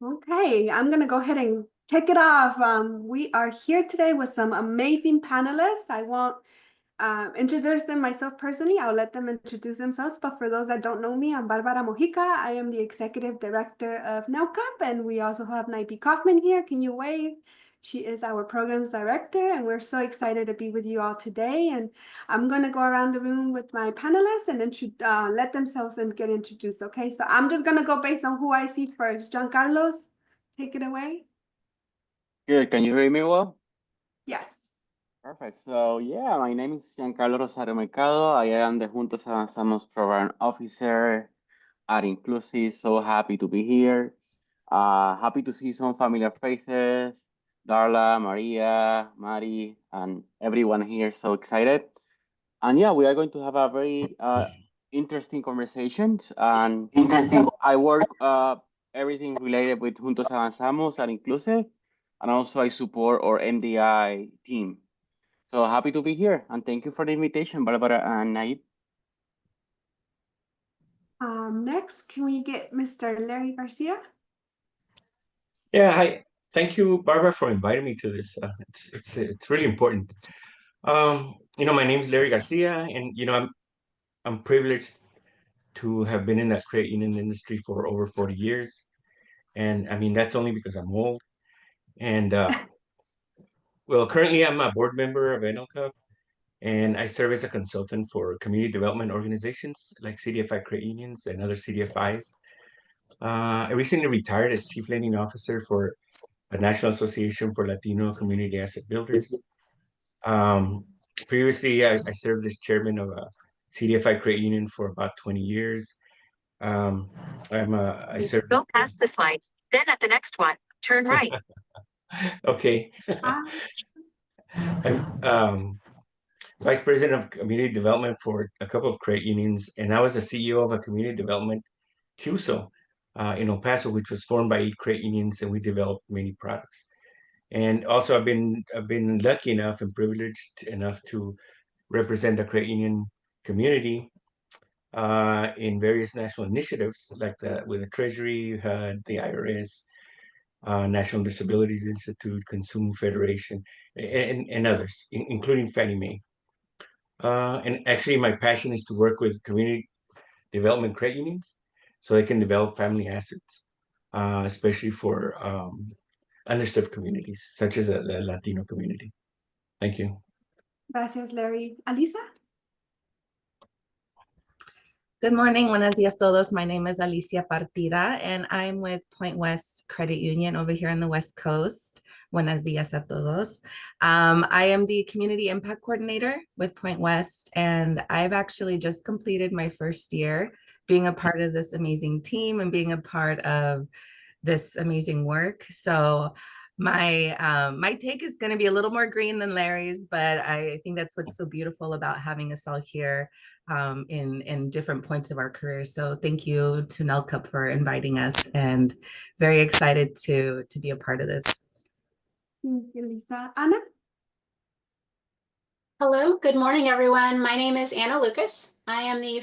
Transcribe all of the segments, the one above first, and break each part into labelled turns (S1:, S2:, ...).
S1: Okay, I'm going to go ahead and kick it off. We are here today with some amazing panelists. I won't introduce them myself personally. I'll let them introduce themselves. But for those that don't know me, I'm Barbara Mojica. I am the Executive Director of NELCAP, and we also have Naibi Kaufman here. Can you wave? She is our Programs Director, and we're so excited to be with you all today. And I'm going to go around the room with my panelists and let themselves and get introduced. Okay, so I'm just going to go based on who I see first. Giancarlos, take it away.
S2: Good. Can you hear me well?
S1: Yes.
S2: Perfect. So yeah, my name is Giancarlo Rosario Mercado. I am the Juntos Avanzamos Program Officer at Inclusive. So happy to be here. Happy to see some familiar faces. Darla, Maria, Mari, and everyone here. So excited. And yeah, we are going to have a very interesting conversations. And I work everything related with Juntos Avanzamos and Inclusive. And also I support our MDI team. So happy to be here, and thank you for the invitation, Barbara and Naib.
S1: Next, can we get Mr. Larry Garcia?
S3: Yeah, hi. Thank you, Barbara, for inviting me to this. It's really important. My name is Larry Garcia, and I'm privileged to have been in that credit union industry for over 40 years. And I mean, that's only because I'm old. And well, currently I'm a board member of NLCUP, and I serve as a consultant for community development organizations like CDFI credit unions and other CDFIs. I recently retired as Chief Lending Officer for a National Association for Latino Community Asset Builders. Previously, I served as chairman of a CDFI credit union for about 20 years. I served.
S4: Go past the slides, then at the next one, turn right.
S3: Okay. I'm vice president of community development for a couple of credit unions, and I was the CEO of a community development CUSO in El Paso, which was formed by 8 credit unions, and we developed many products. And also, I've been lucky enough and privileged enough to represent the credit union community in various national initiatives, like with the Treasury, the IRS, National Disabilities Institute, Consumer Federation, and others, including Fannie Mae. And actually, my passion is to work with community development credit unions so they can develop family assets, especially for underserved communities, such as the Latino community. Thank you.
S1: Gracias, Larry. Alisa?
S5: Good morning, buenos días todos. My name is Alicia Partida, and I'm with Point West Credit Union over here on the West Coast. Buenos días a todos. I am the Community Impact Coordinator with Point West, and I've actually just completed my first year being a part of this amazing team and being a part of this amazing work. So my take is going to be a little more green than Larry's, but I think that's what's so beautiful about having us all here in different points of our career. So thank you to NELCUP for inviting us, and very excited to be a part of this.
S1: Thank you, Lisa. Anna?
S6: Hello, good morning, everyone. My name is Anna Lucas. I am the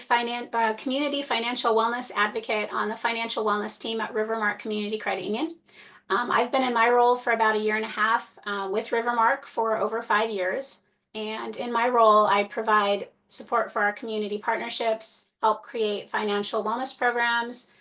S6: Community Financial Wellness Advocate on the Financial Wellness team at Rivermark Community Credit Union. I've been in my role for about 1.5 years with Rivermark for over 5 years. And in my role, I provide support for our community partnerships, help create financial wellness programs,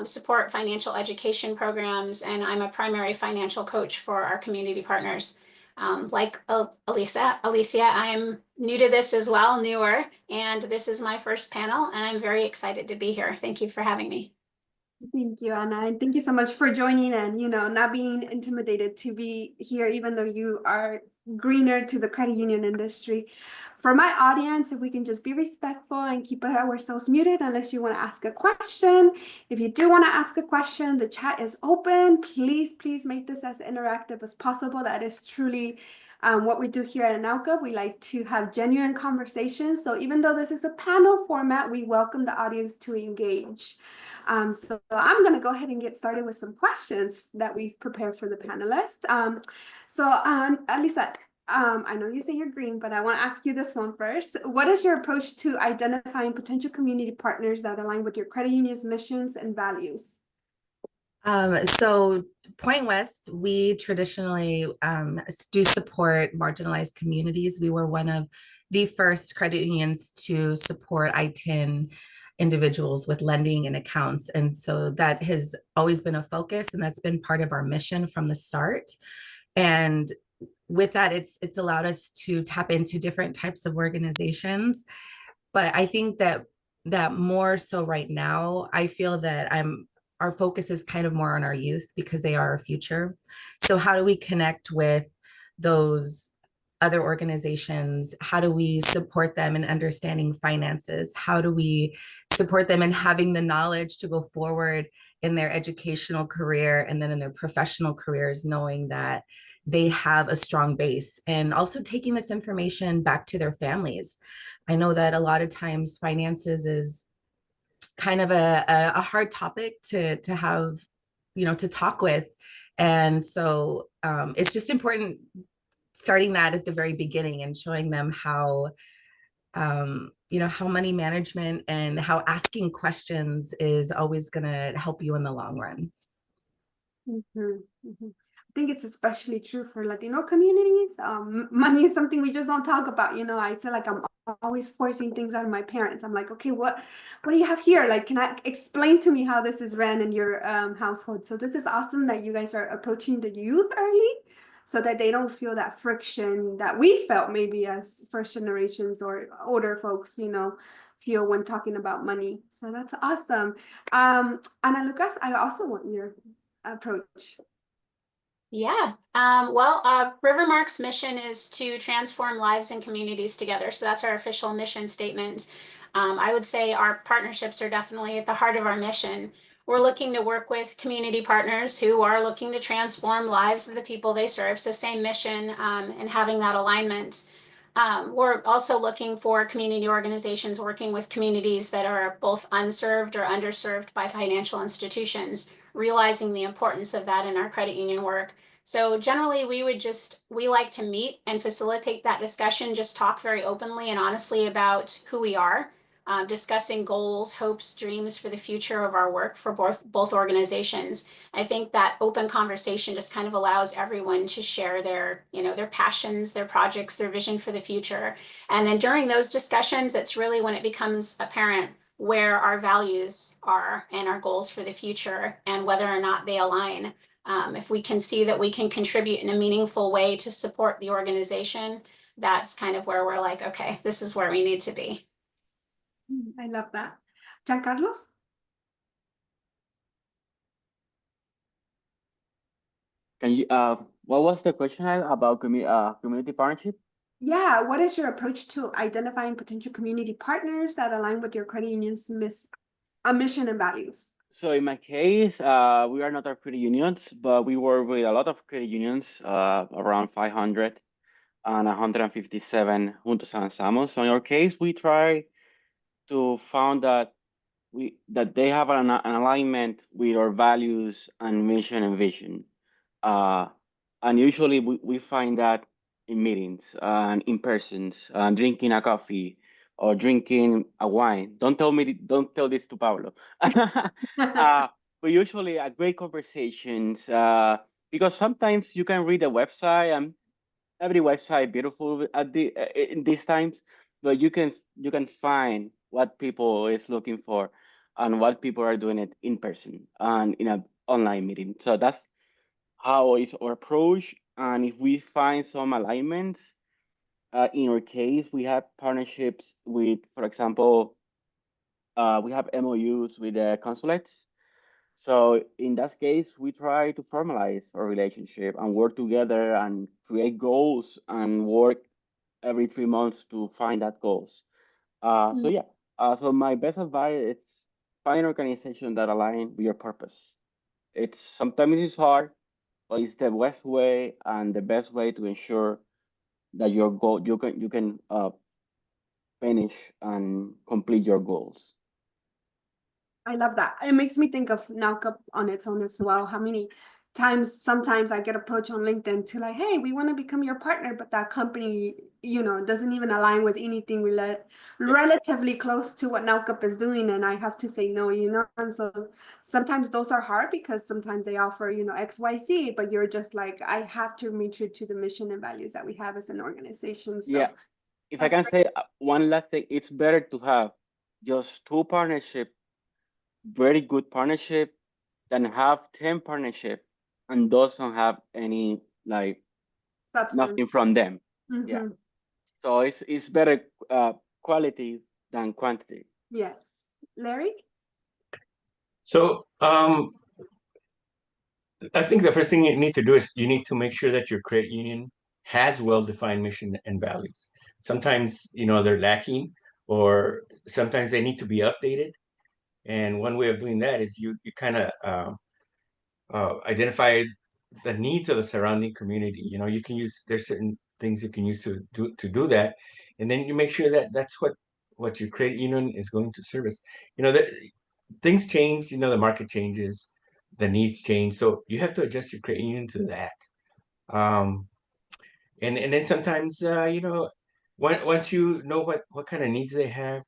S6: support financial education programs, and I'm a primary financial coach for our community partners. Like Alicia, I'm new to this as well, newer, and this is my first panel, and I'm very excited to be here. Thank you for having me.
S1: Thank you, Anna, and thank you so much for joining and, not being intimidated to be here, even though you are greener to the credit union industry. For my audience, if we can just be respectful and keep ourselves muted unless you want to ask a question. If you do want to ask a question, the chat is open. Please make this as interactive as possible. That is truly what we do here at NALCA. We like to have genuine conversations. So even though this is a panel format, we welcome the audience to engage. So I'm going to go ahead and get started with some questions that we've prepared for the panelists. Alisa, I know you say you're green, but I want to ask you this one first. What is your approach to identifying potential community partners that align with your credit union's missions and values?
S5: So Point West, we traditionally do support marginalized communities. We were one of the first credit unions to support I-10 individuals with lending and accounts. And so that has always been a focus, and that's been part of our mission from the start. And with that, it's allowed us to tap into different types of organizations. But I think that more so right now, I feel that our focus is kind of more on our youth because they are our future. So how do we connect with those other organizations? How do we support them in understanding finances? How do we support them in having the knowledge to go forward in their educational career and then in their professional careers, knowing that they have a strong base, and also taking this information back to their families. I know that a lot of times finances is kind of a hard topic to have, to talk with. And so it's just important starting that at the very beginning and showing them how, how money management and how asking questions is always going to help you in the long run.
S1: Mhm, mhm. I think it's especially true for Latino communities. Money is something we just don't talk about. I feel like I'm always forcing things out of my parents. I'm like, okay, what do you have here? Like, can I explain to me how this is ran in your household? So this is awesome that you guys are approaching the youth early, so that they don't feel that friction that we felt maybe as first generations or older folks, feel when talking about money. So that's awesome. Ana Lucas, I also want your approach.
S6: Yeah. Rivermark's mission is to transform lives and communities together. So that's our official mission statement. I would say our partnerships are definitely at the heart of our mission. We're looking to work with community partners who are looking to transform lives of the people they serve. So same mission, and having that alignment. We're also looking for community organizations working with communities that are both unserved or underserved by financial institutions, realizing the importance of that in our credit union work. So generally, we like to meet and facilitate that discussion, just talk very openly and honestly about who we are, discussing goals, hopes, dreams for the future of our work for both organizations. I think that open conversation just kind of allows everyone to share their passions, their projects, their vision for the future. And then during those discussions, it's really when it becomes apparent where our values are and our goals for the future and whether or not they align. If we can see that we can contribute in a meaningful way to support the organization, that's kind of where we're like, okay, this is where we need to be.
S1: I love that. Giancarlos?
S2: Can you, what was the question about community partnership?
S1: Yeah, what is your approach to identifying potential community partners that align with your credit union's mission and values?
S2: So in my case, we are not a credit unions, but we work with a lot of credit unions, around 500 and 157 juntos avanzamos. So in our case, we try to find that they have an alignment with our values and mission and vision. And usually we find that in meetings and in persons, drinking a coffee or drinking a wine. Don't tell this to Pablo. But usually a great conversations, because sometimes you can read a website and every website beautiful at in these times, but you can find what people is looking for and what people are doing it in person and in an online meeting. So that's how is our approach. And if we find some alignments, in our case, we have partnerships with, for example, we have MOUs with the consulates. So in that case, we try to formalize our relationship and work together and create goals and work every 3 months to find that goals. So yeah, so my best advice is find an organization that align with your purpose. It's sometimes it's hard, but it's the best way and the best way to ensure that your goal you can finish and complete your goals.
S1: I love that. It makes me think of NALCA on its own as well. How many sometimes I get approached on LinkedIn to like, hey, we want to become your partner, but that company, doesn't even align with anything relatively close to what NALCAP is doing, and I have to say no, and so sometimes those are hard because sometimes they offer, XYZ, but you're just like, I have to remain true to the mission and values that we have as an organization. So
S2: Yeah. If I
S1: that's
S2: can say one last thing, it's better to have just 2 partnership, very good partnership, than have 10 partnership and doesn't have any like
S1: substance.
S2: nothing from them. Yeah.
S1: Mhm.
S2: So it's better quality than quantity.
S1: Yes. Larry?
S3: So I think the first thing you need to do is you need to make sure that your credit union has well-defined mission and values. Sometimes, they're lacking, or sometimes they need to be updated. And one way of doing that is you kind of identify the needs of the surrounding community. You can there's certain things you can use to do that, and then you make sure that that's what your credit union is going to service. That things change. The market changes, the needs change, so you have to adjust your credit union to that. And then sometimes once you know what kind of needs they have,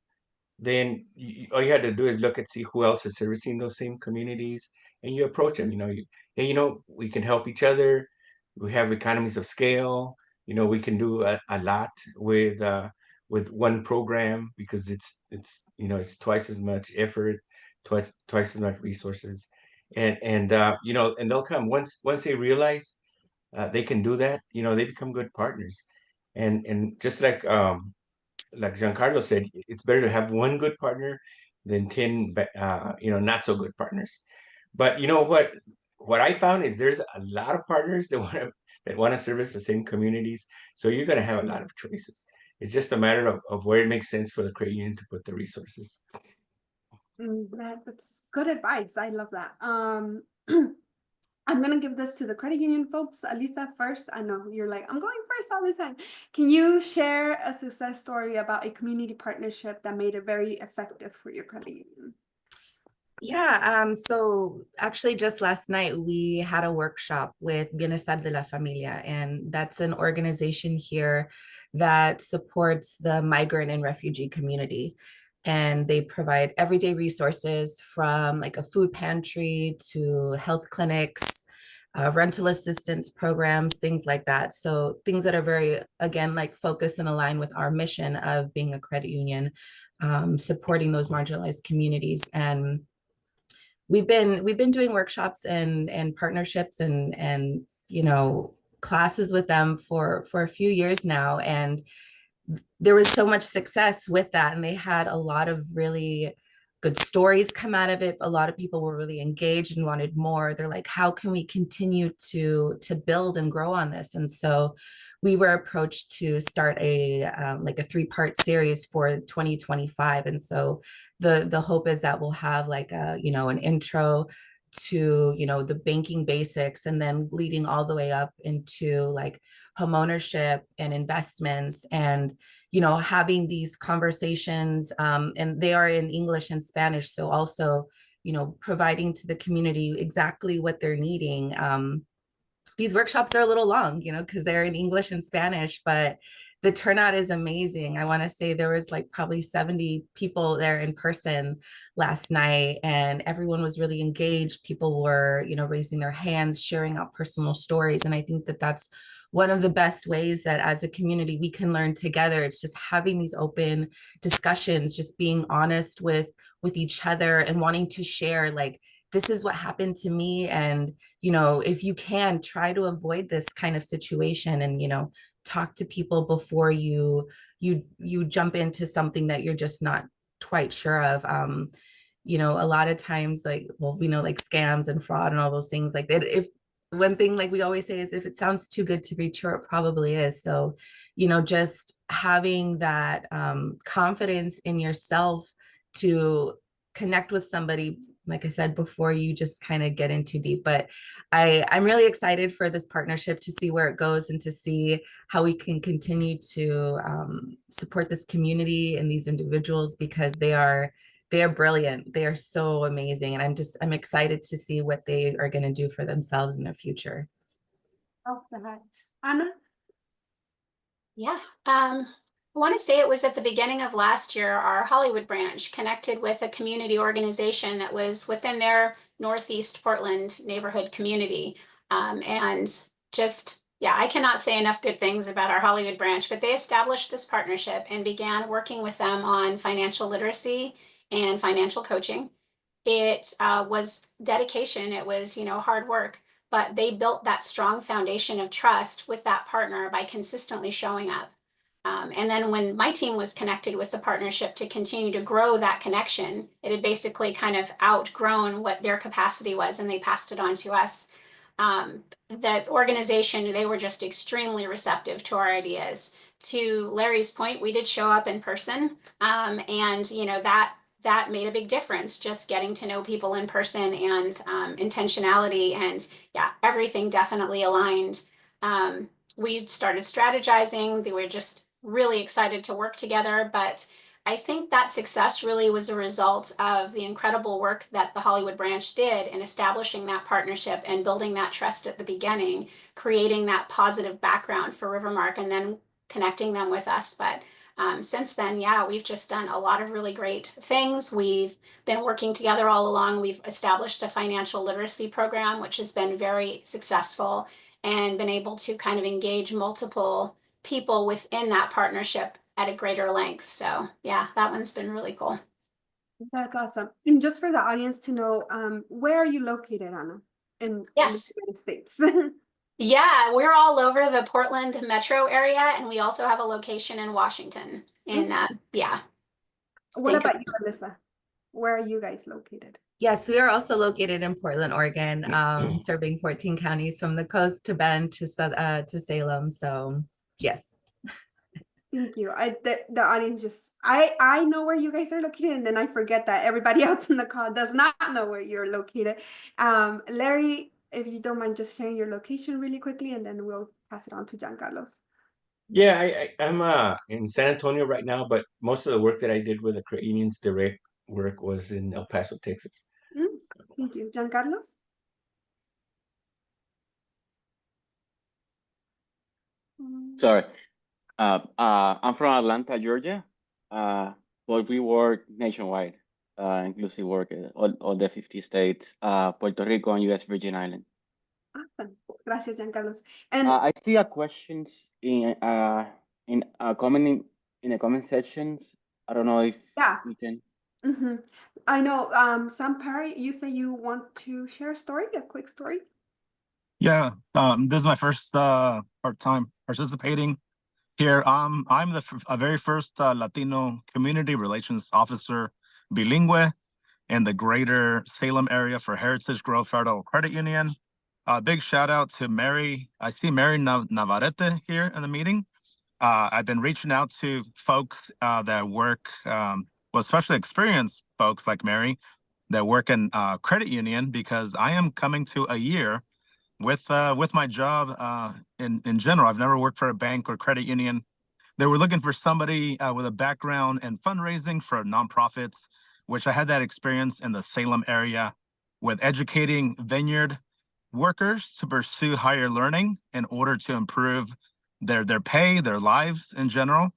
S3: then all you had to do is look and see who else is servicing those same communities, and you approach them. Hey, we can help each other. We have economies of scale. We can do a lot with one program, because it's twice as much effort, twice as much resources, and they'll come once they realize they can do that. They become good partners, and just like Giancarlo said, it's better to have one good partner than 10, not so good partners. But what I found is there's a lot of partners that want to service the same communities. So you're going to have a lot of choices. It's just a matter of where it makes sense for the credit union to put the resources.
S1: That's good advice. I love that. I'm gonna give this to the credit union folks. Alisa first. I know you're like, I'm going first all the time. Can you share a success story about a community partnership that made it very effective for your credit union?
S5: Yeah, so actually just last night we had a workshop with Bienestar de la Familia, and that's an organization here that supports the migrant and refugee community. And they provide everyday resources from like a food pantry to health clinics, rental assistance programs, things like that. So things that are very, again, like focused and aligned with our mission of being a credit union, supporting those marginalized communities. And we've been doing workshops and partnerships and classes with them for a few years now, and there was so much success with that, and they had a lot of really good stories come out of it. A lot of people were really engaged and wanted more. They're like, how can we continue to build and grow on this? And so we were approached to start a like a 3-part series for 2025. And so the hope is that we'll have like an intro to the banking basics, and then leading all the way up into like home ownership and investments, and having these conversations, and they are in English and Spanish, so also providing to the community exactly what they're needing. These workshops are a little long, because they're in English and Spanish, but the turnout is amazing. I want to say there was like probably 70 people there in person last night, and everyone was really engaged. People were, raising their hands, sharing out personal stories. And I think that that's one of the best ways that as a community we can learn together. It's just having these open discussions, just being honest with each other and wanting to share, like, this is what happened to me. And, if you can, try to avoid this kind of situation, and, talk to people before you jump into something that you're just not quite sure of. A lot of times, like, well, we know like scams and fraud and all those things like that. If one thing, like we always say, is if it sounds too good to be true, it probably is. So, just having that confidence in yourself to connect with somebody, like I said, before you just kind of get in too deep. But I'm really excited for this partnership, to see where it goes and to see how we can continue to support this community and these individuals, because they are They're brilliant. They are so amazing. And I'm excited to see what they are going to do for themselves in the future.
S1: Oh, that. Anna?
S6: Yeah, I want to say it was at the beginning of last year, our Hollywood branch connected with a community organization that was within their Northeast Portland neighborhood community. And just, yeah, I cannot say enough good things about our Hollywood branch, but they established this partnership and began working with them on financial literacy and financial coaching. It was dedication, it was, hard work, but they built that strong foundation of trust with that partner by consistently showing up. And then when my team was connected with the partnership to continue to grow that connection, it had basically kind of outgrown what their capacity was, and they passed it on to us. That organization, they were just extremely receptive to our ideas. To Larry's point, we did show up in person, and that made a big difference, just getting to know people in person and intentionality, and yeah, everything definitely aligned. We started strategizing. They were just really excited to work together, but I think that success really was a result of the incredible work that the Hollywood branch did in establishing that partnership and building that trust at the beginning, creating that positive background for Rivermark, and then connecting them with us. But since then, yeah, we've just done a lot of really great things. We've been working together all along. We've established a financial literacy program, which has been very successful, and been able to kind of engage multiple people within that partnership at a greater length. So yeah, that one's been really cool.
S1: That's awesome. And just for the audience to know, where are you located, Anna? In
S6: Yes.
S1: the United States.
S6: Yeah, we're all over the Portland metro area, and we also have a location in Washington. And yeah.
S1: What
S6: Thank you.
S1: about you, Alyssa? Where are you guys located?
S5: Yes, we are also located in Portland, Oregon, serving 14 counties from the coast to Bend to Salem. So yes.
S1: Thank you. The audience just I know where you guys are located, and then I forget that everybody else in the call does not know where you're located. Larry, if you don't mind just sharing your location really quickly, and then we'll pass it on to Giancarlos.
S3: Yeah, I'm in San Antonio right now, but most of the work that I did with the credit unions direct work was in El Paso, Texas.
S1: Thank you. Giancarlos?
S2: Sorry. I'm from Atlanta, Georgia, but we work nationwide, inclusive work all the 50 states, Puerto Rico, and U.S. Virgin Islands.
S1: Awesome. Gracias, Giancarlos. And
S2: I see a questions in comment in the comment sections. I don't know if
S1: yeah.
S2: we can.
S1: I know, Sam Perry, you say you want to share a quick story?
S7: Yeah, this is my first part-time participating here. I'm the very first Latino community relations officer, bilingual, in the greater Salem area for Heritage Grove Federal Credit Union. Big shout out to Mary. I see Mary Navarrete here in the meeting. I've been reaching out to folks that work, well, especially experienced folks like Mary that work in credit union, because I am coming to a year with my job in general. I've never worked for a bank or credit union. They were looking for somebody with a background in fundraising for nonprofits, which I had that experience in the Salem area with educating vineyard workers to pursue higher learning in order to improve their pay, their lives in general.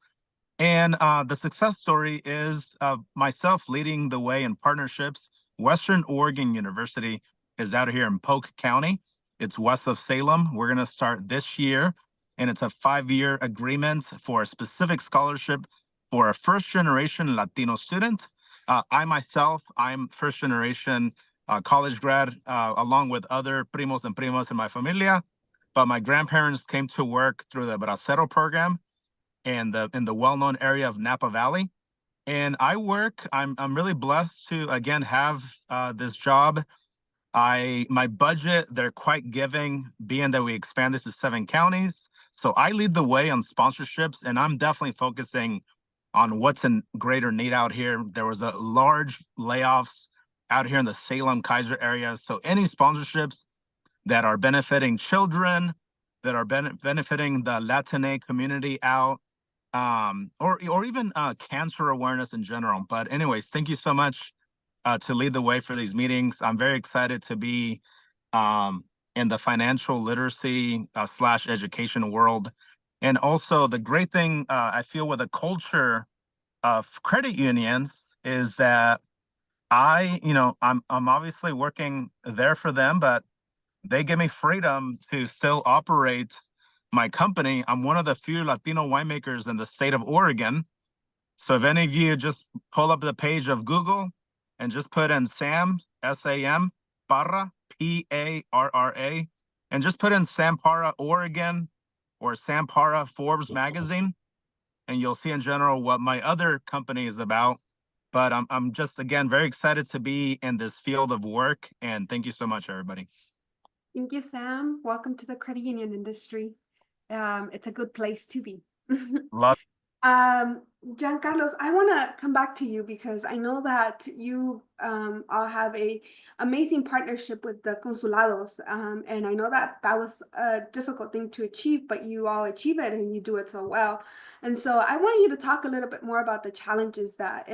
S7: And the success story is myself leading the way in partnerships. Western Oregon University is out here in Polk County. It's west of Salem. We're going to start this year, and it's a 5-year agreement for a specific scholarship for a first-generation Latino student. I myself, I'm first-generation college grad, along with other primos and primas in my familia. But my grandparents came to work through the Bracero program in the well-known area of Napa Valley. And I'm really blessed to, again, have this job. My budget, they're quite giving, being that we expanded to 7 counties. So I lead the way on sponsorships, and I'm definitely focusing on what's in greater need out here. There was a large layoffs out here in the Salem, Kaiser area. So any sponsorships that are benefiting children, that are benefiting the Latina community out or even cancer awareness in general. But anyways, thank you so much to lead the way for these meetings. I'm very excited to be in the financial literacy slash education world. And also the great thing I feel with the culture of credit unions is that I'm obviously working there for them, but they give me freedom to still operate my company. I'm one of the few Latino winemakers in the state of Oregon. So if any of you just pull up the page of Google and just put in Sam, S-A-M, Parra, P-A-R-R-A, and just put in Sam Parra, Oregon, or Sam Parra Forbes magazine, and you'll see in general what my other company is about. But I'm just, again, very excited to be in this field of work. And thank you so much, everybody.
S1: Thank you, Sam. Welcome to the credit union industry. It's a good place to be.
S7: Love.
S1: Giancarlos, I want to come back to you because I know that you all have a amazing partnership with the consulados, and I know that that was a difficult thing to achieve, but you all achieve it and you do it so well. And so I want you to talk a little bit more about the challenges that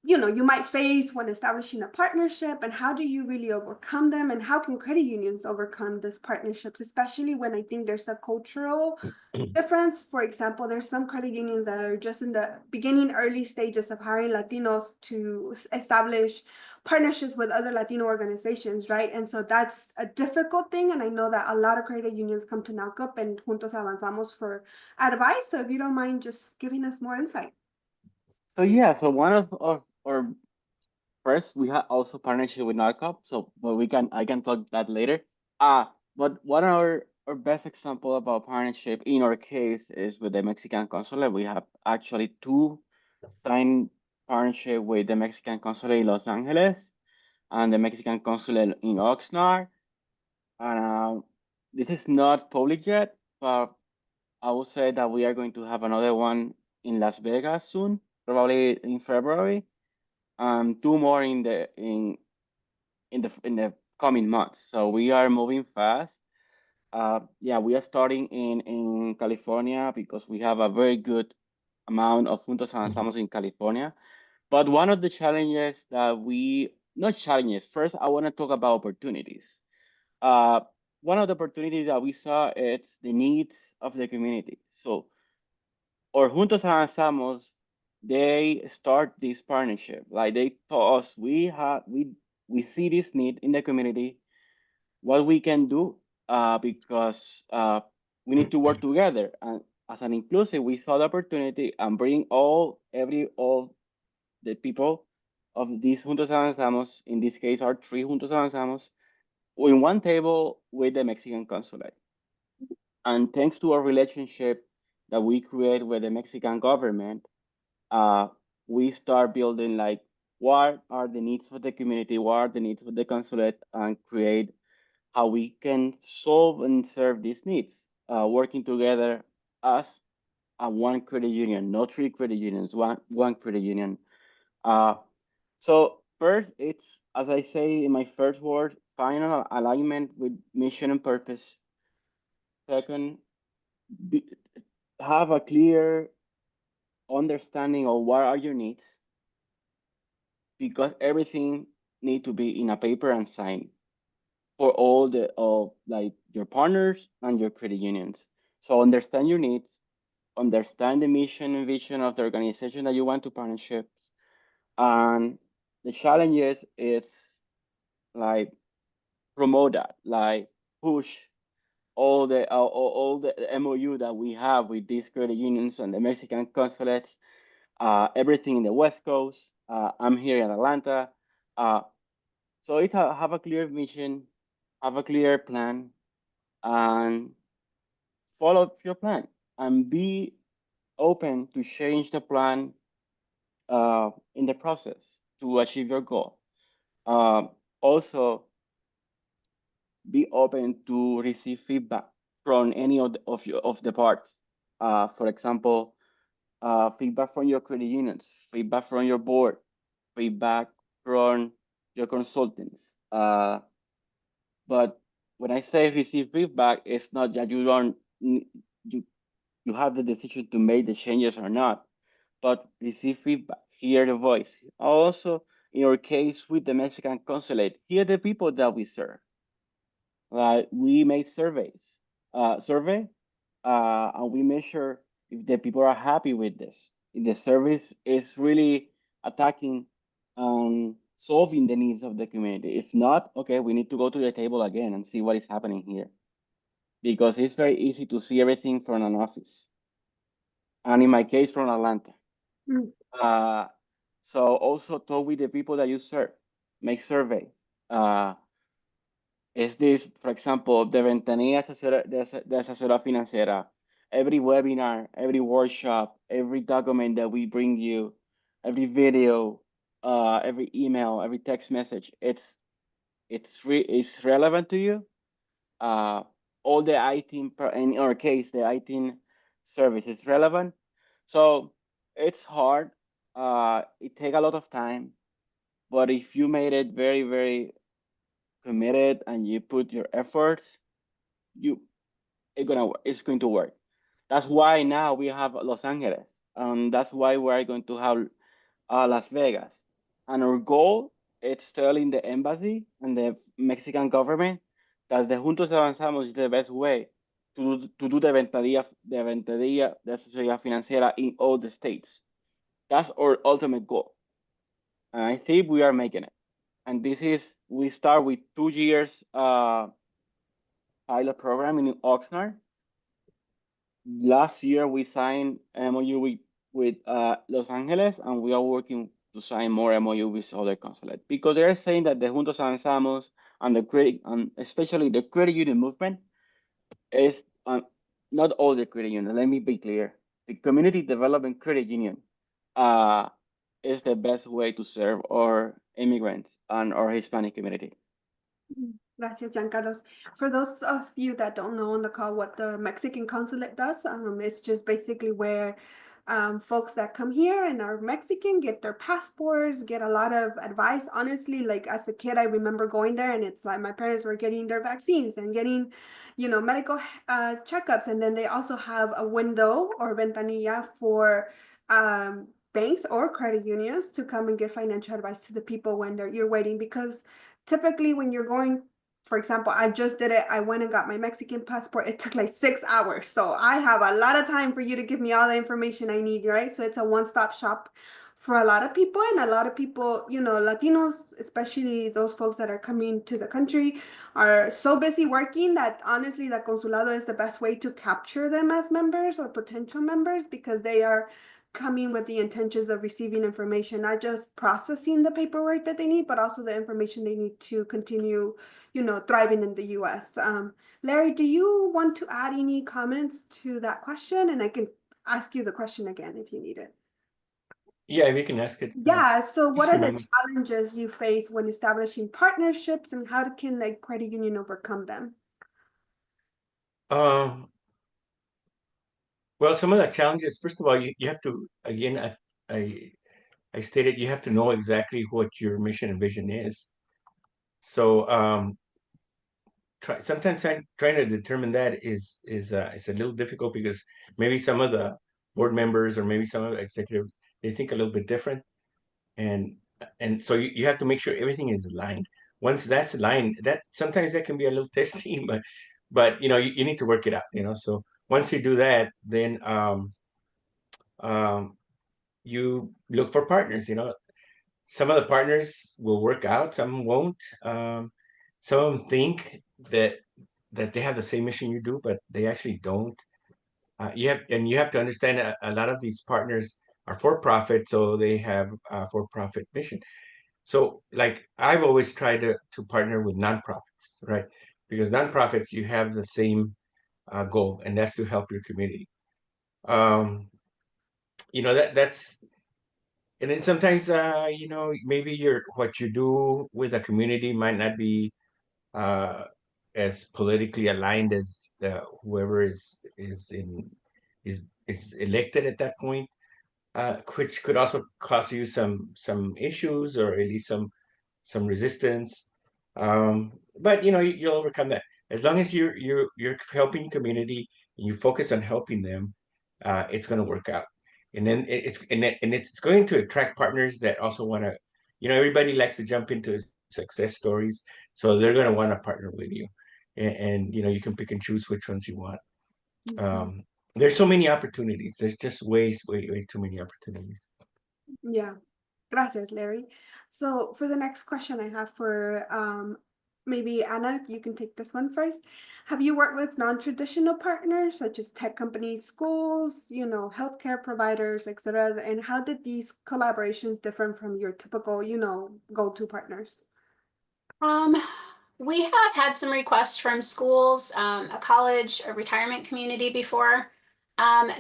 S1: you might face when establishing a partnership, and how do you really overcome them, and how can credit unions overcome these partnerships, especially when I think there's a cultural difference. For example, there's some credit unions that are just in the beginning early stages of hiring Latinos to establish partnerships with other Latino organizations, right? And so that's a difficult thing, and I know that a lot of credit unions come to NALCOP and Juntos Avanzamos for advice. So if you don't mind just giving us more insight.
S2: So yeah, so one of our first we have also partnership with NARCOP, so but I can talk that later. But one of our best example about partnership in our case is with the Mexican consulate. We have actually two signed partnership with the Mexican consulate in Los Angeles and the Mexican consulate in Oxnard. And this is not public yet, but I will say that we are going to have another one in Las Vegas soon, probably in February. Two more in the coming months. So we are moving fast. Yeah, we are starting in California because we have a very good amount of Juntos Avanzamos in California. But one of the challenges that not challenges, first I want to talk about opportunities. One of the opportunities that we saw is the needs of the community. So, or Juntos Avanzamos, they start this partnership. Like they told us, we see this need in the community, what we can do, because we need to work together. And as an inclusive, we saw the opportunity and bring all the people of these Juntos Avanzamos, in this case, our three Juntos Avanzamos, in one table with the Mexican consulate. And thanks to our relationship that we create with the Mexican government, we start building like what are the needs for the community, what are the needs for the consulate, and create how we can solve and serve these needs, working together as one credit union, not three credit unions, one credit union. So first, it's, as I say in my first word, final alignment with mission and purpose. Second, have a clear understanding of what are your needs, because everything need to be in a paper and signed for all like your partners and your credit unions. So understand your needs, understand the mission and vision of the organization that you want to partnership, and the challenges is like promote that, like push all the MOU that we have with these credit unions and the Mexican consulates, everything in the West Coast. I'm here in Atlanta. So have a clear mission, have a clear plan, and follow your plan, and be open to change the plan in the process to achieve your goal. Also, be open to receive feedback from any of the parts. For example, feedback from your credit unions, feedback from your board, feedback from your consultants. But when I say receive feedback, it's not that you You have the decision to make the changes or not, but receive feedback, hear the voice. Also, in our case with the Mexican consulate, hear the people that we serve. We made survey, and we measure if the people are happy with this. If the service is really attacking and solving the needs of the community. If not, okay, we need to go to the table again and see what is happening here. Because it's very easy to see everything from an office. And in my case, from Atlanta.
S1: Mm.
S2: So also talk with the people that you serve, make survey. Is this, for example, de ventanilla de asesora financiera, every webinar, every workshop, every document that we bring you, every video, every email, every text message, it's relevant to you. All the IT, in our case, the IT service is relevant. So it's hard. It take a lot of time, but if you made it very, very committed and you put your efforts, it's going to work. That's why now we have Los Angeles, and that's why we're going to have Las Vegas. And our goal is telling the embassy and the Mexican government that the Juntos Avanzamos is the best way to do the asesoría financiera in all the states. That's our ultimate goal. And I think we are making it. And we start with 2 years pilot program in Oxnard. Last year we signed MOU with Los Angeles, and we are working to sign more MOU with other consulates because they are saying that the Juntos Avanzamos and the credit, and especially the credit union movement, is not all the credit union. Let me be clear: the community development credit union is the best way to serve our immigrants and our Hispanic community.
S1: Gracias, Giancarlos. For those of you that don't know on the call what the Mexican consulate does, it's just basically where folks that come here and are Mexican get their passports, get a lot of advice. Honestly, like as a kid, I remember going there and it's like my parents were getting their vaccines and getting, medical checkups. And then they also have a window or ventanilla for banks or credit unions to come and give financial advice to the people when you're waiting, because typically when you're going, for example, I just did it. I went and got my Mexican passport. It took like 6 hours. So I have a lot of time for you to give me all the information I need, right? So it's a one-stop shop for a lot of people, and a lot of people, Latinos, especially those folks that are coming to the country, are so busy working that honestly, the consulado is the best way to capture them as members or potential members, because they are coming with the intentions of receiving information, not just processing the paperwork that they need, but also the information they need to continue, thriving in the US. Larry, do you want to add any comments to that question? And I can ask you the question again if you need it.
S3: Yeah, we can ask it.
S1: Yeah, so what are the
S3: moment.
S1: challenges you face when establishing partnerships, and how can a credit union overcome them?
S3: Well, some of the challenges, first of all, you have to, again, I stated you have to know exactly what your mission and vision is. So sometimes trying to determine that is it's a little difficult, because maybe some of the board members or maybe some of the executives, they think a little bit different, and so you have to make sure everything is aligned. Once that's aligned, that sometimes that can be a little testy, but you need to work it out. So once you do that, then you look for partners. Some of the partners will work out, some won't. Some of them think that they have the same mission you do, but they actually don't. You have to understand a lot of these partners are for profit, so they have a for profit mission. So, like, I've always tried to partner with nonprofits, right? Because nonprofits, you have the same goal, and that's to help your community. That's, and then sometimes maybe what you do with a community might not be as politically aligned as whoever is elected at that point, which could also cause you some issues, or at least some resistance. But you'll overcome that as long as you're helping community and you focus on helping them. it's going to work out. And then it's going to attract partners that also want to, everybody likes to jump into success stories, so they're going to want to partner with you, and you can pick and choose which ones you want. There's so many opportunities. There's just way too many opportunities.
S1: Yeah. Gracias, Larry. So for the next question I have for maybe Anna, you can take this one first. Have you worked with non-traditional partners such as tech companies, schools, healthcare providers, etc.? And how did these collaborations differ from your typical, go-to partners?
S6: We have had some requests from schools, a college, a retirement community before.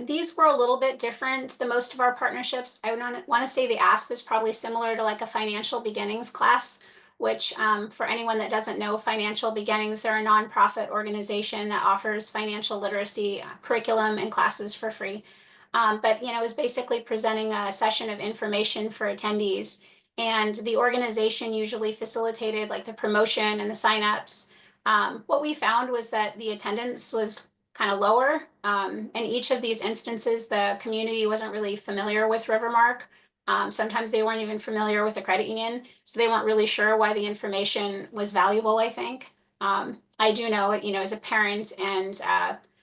S6: These were a little bit different than most of our partnerships. I would want to say the ask was probably similar to like a financial beginnings class, which for anyone that doesn't know, Financial Beginnings, they're a nonprofit organization that offers financial literacy curriculum and classes for free. But it was basically presenting a session of information for attendees. And the organization usually facilitated like the promotion and the signups. What we found was that the attendance was kind of lower. In each of these instances, the community wasn't really familiar with Rivermark. Sometimes they weren't even familiar with the credit union, so they weren't really sure why the information was valuable, I think. I do know, as a parent and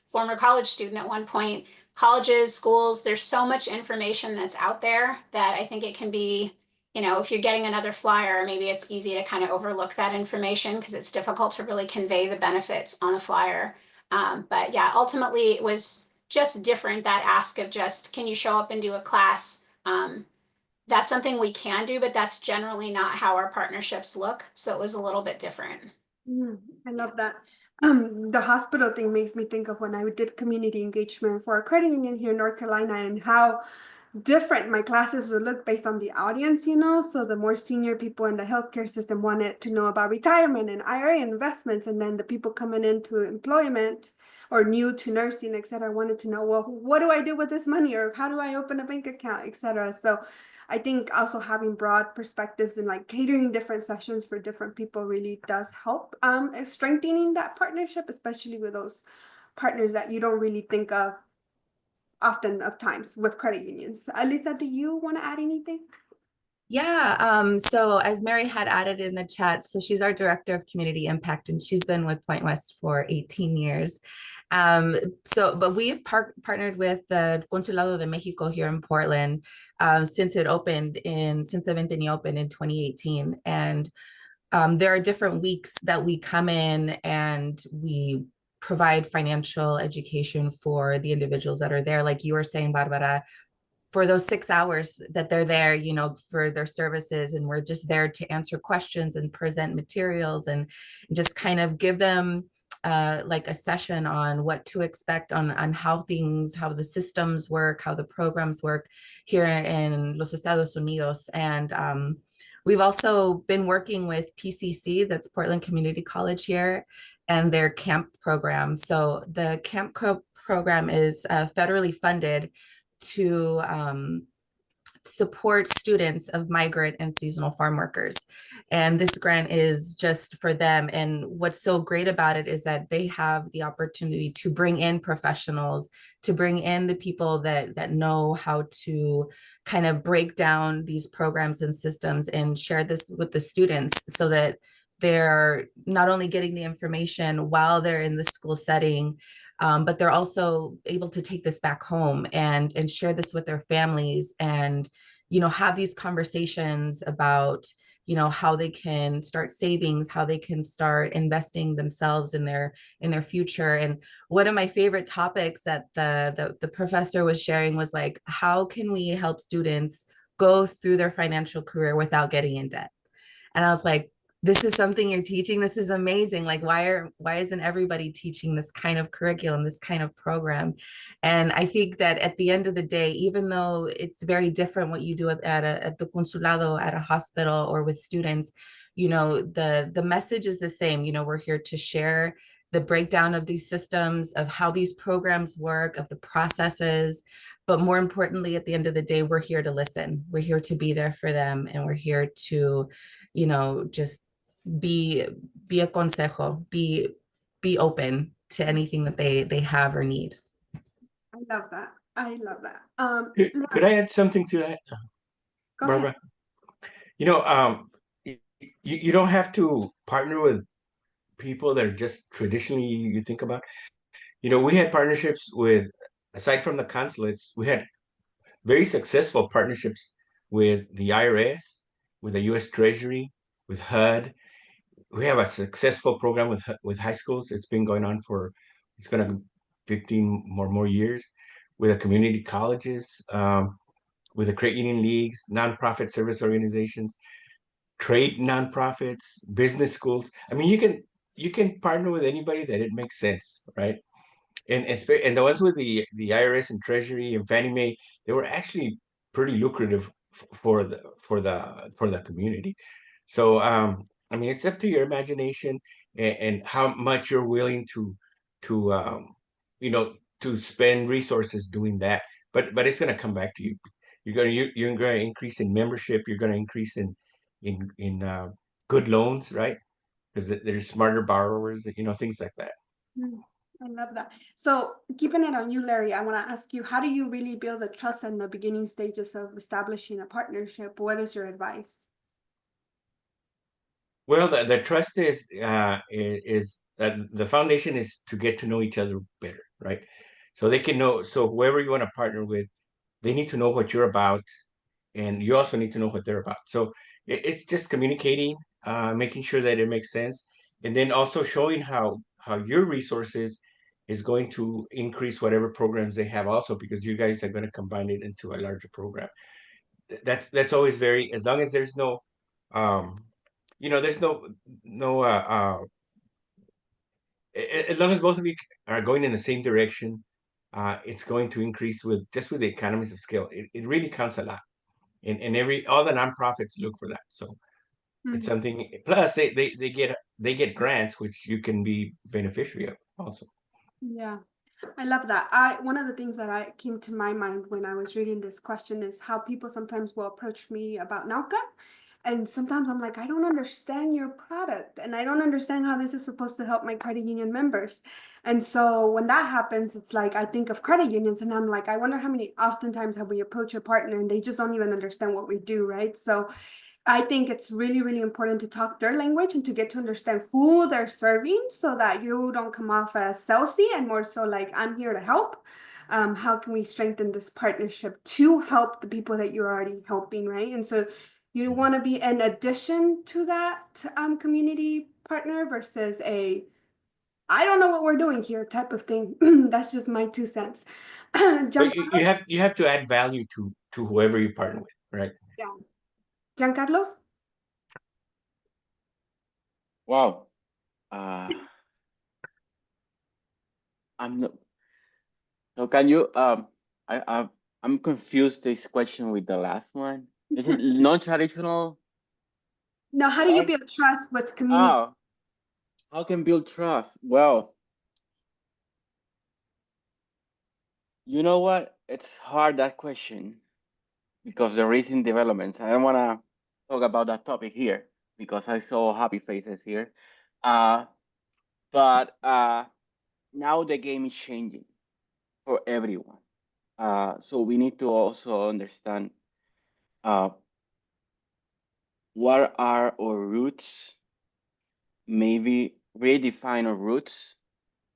S6: former college student at one point, colleges, schools, there's so much information that's out there that I think it can be, if you're getting another flyer, maybe it's easy to kind of overlook that information because it's difficult to really convey the benefits on the flyer. But yeah, ultimately it was just different, that ask of just, can you show up and do a class? That's something we can do, but that's generally not how our partnerships look. So it was a little bit different.
S1: I love that. The hospital thing makes me think of when I did community engagement for a credit union here in North Carolina and how different my classes would look based on the audience, so the more senior people in the healthcare system wanted to know about retirement and IRA investments, and then the people coming into employment or new to nursing, etc., wanted to know, well, what do I do with this money, or how do I open a bank account, etc. So I think also having broad perspectives and like catering different sessions for different people really does help strengthening that partnership, especially with those partners that you don't really think of often of times with credit unions. Lisa, do you want to add anything?
S5: Yeah, so as Mary had added in the chat, so she's our director of community impact and she's been with Point West for 18 years. But we have partnered with the Consulado de Mexico here in Portland since the Ventanilla opened in 2018. And there are different weeks that we come in and we provide financial education for the individuals that are there. Like you were saying, Barbara, for those 6 hours that they're there, for their services, and we're just there to answer questions and present materials and just kind of give them like a session on what to expect on how the systems work, how the programs work here in Los Estados Unidos. And we've also been working with PCC, that's Portland Community College here, and their camp program. So the camp program is federally funded to support students of migrant and seasonal farm workers. And this grant is just for them. And what's so great about it is that they have the opportunity to bring in professionals, to bring in the people that know how to kind of break down these programs and systems and share this with the students so that they're not only getting the information while they're in the school setting, but they're also able to take this back home and share this with their families and, have these conversations about, how they can start savings, how they can start investing themselves in their future. And one of my favorite topics that the professor was sharing was like, how can we help students go through their financial career without getting in debt? And I was like, this is something you're teaching. This is amazing. Like, why isn't everybody teaching this kind of curriculum, this kind of program? And I think that at the end of the day, even though it's very different what you do at the consulado, at a hospital, or with students, the message is the same. We're here to share the breakdown of these systems, of how these programs work, of the processes. But more importantly, at the end of the day, we're here to listen. We're here to be there for them. And we're here to, just be a consejo, be open to anything that they have or need.
S1: I love that. I love that.
S3: Could I add something to that,
S1: Go
S3: Barbara?
S1: ahead.
S3: You know, you don't have to partner with people that are just traditionally you think about. You know, we had partnerships with, aside from the consulates, we had very successful partnerships with the IRS, with the U.S. Treasury, with HUD. We have a successful program with high schools. It's been going on for, it's going to 15 more years, with the community colleges, with the credit union leagues, nonprofit service organizations, trade nonprofits, business schools. I mean, you can partner with anybody that it makes sense, right? And the ones with the IRS and Treasury and Fannie Mae, they were actually pretty lucrative for the community. So I mean, it's up to your imagination and how much you're willing to you know to spend resources doing that. But it's going to come back to you. You're going to increase in membership. You're going to increase in good loans, right? Because there's smarter borrowers, things like that.
S1: I love that. So keeping it on you, Larry, I want to ask you, how do you really build the trust in the beginning stages of establishing a partnership? What is your advice?
S3: Well, the trust is that the foundation is to get to know each other better, right? So they can know. So whoever you want to partner with, they need to know what you're about, and you also need to know what they're about. So it's just communicating, making sure that it makes sense, and then also showing how your resources is going to increase whatever programs they have also, because you guys are going to combine it into a larger program. That's always very, as long as there's no um there's no as long as both of you are going in the same direction, it's going to increase with the economies of scale. It really counts a lot, and all the nonprofits look for that. So it's something. Plus, they get grants, which you can be beneficiary of also.
S1: Yeah, I love that. One of the things that I came to my mind when I was reading this question is how people sometimes will approach me about Nauka. And sometimes I'm like, I don't understand your product and I don't understand how this is supposed to help my credit union members. And so when that happens, it's like I think of credit unions and I'm like, I wonder how many oftentimes have we approached a partner and they just don't even understand what we do, right? So I think it's really, really important to talk their language and to get to understand who they're serving so that you don't come off as salesy and more so like, I'm here to help. How can we strengthen this partnership to help the people that you're already helping, right? And so you want to be an addition to that community partner versus I don't know what we're doing here type of thing. That's just my 2 cents.
S3: But you have to add value to whoever you partner with, right?
S1: Yeah. Giancarlos?
S2: Wow. I'm not, so can you I'm confused this question with the last one. Is it non-traditional?
S1: No, how do you build trust with community?
S2: Oh, how can build trust? Well, you know what? It's hard, that question, because the recent developments. I don't want to talk about that topic here because I saw happy faces here. But now the game is changing for everyone. So we need to also understand what are our roots, maybe redefine our roots.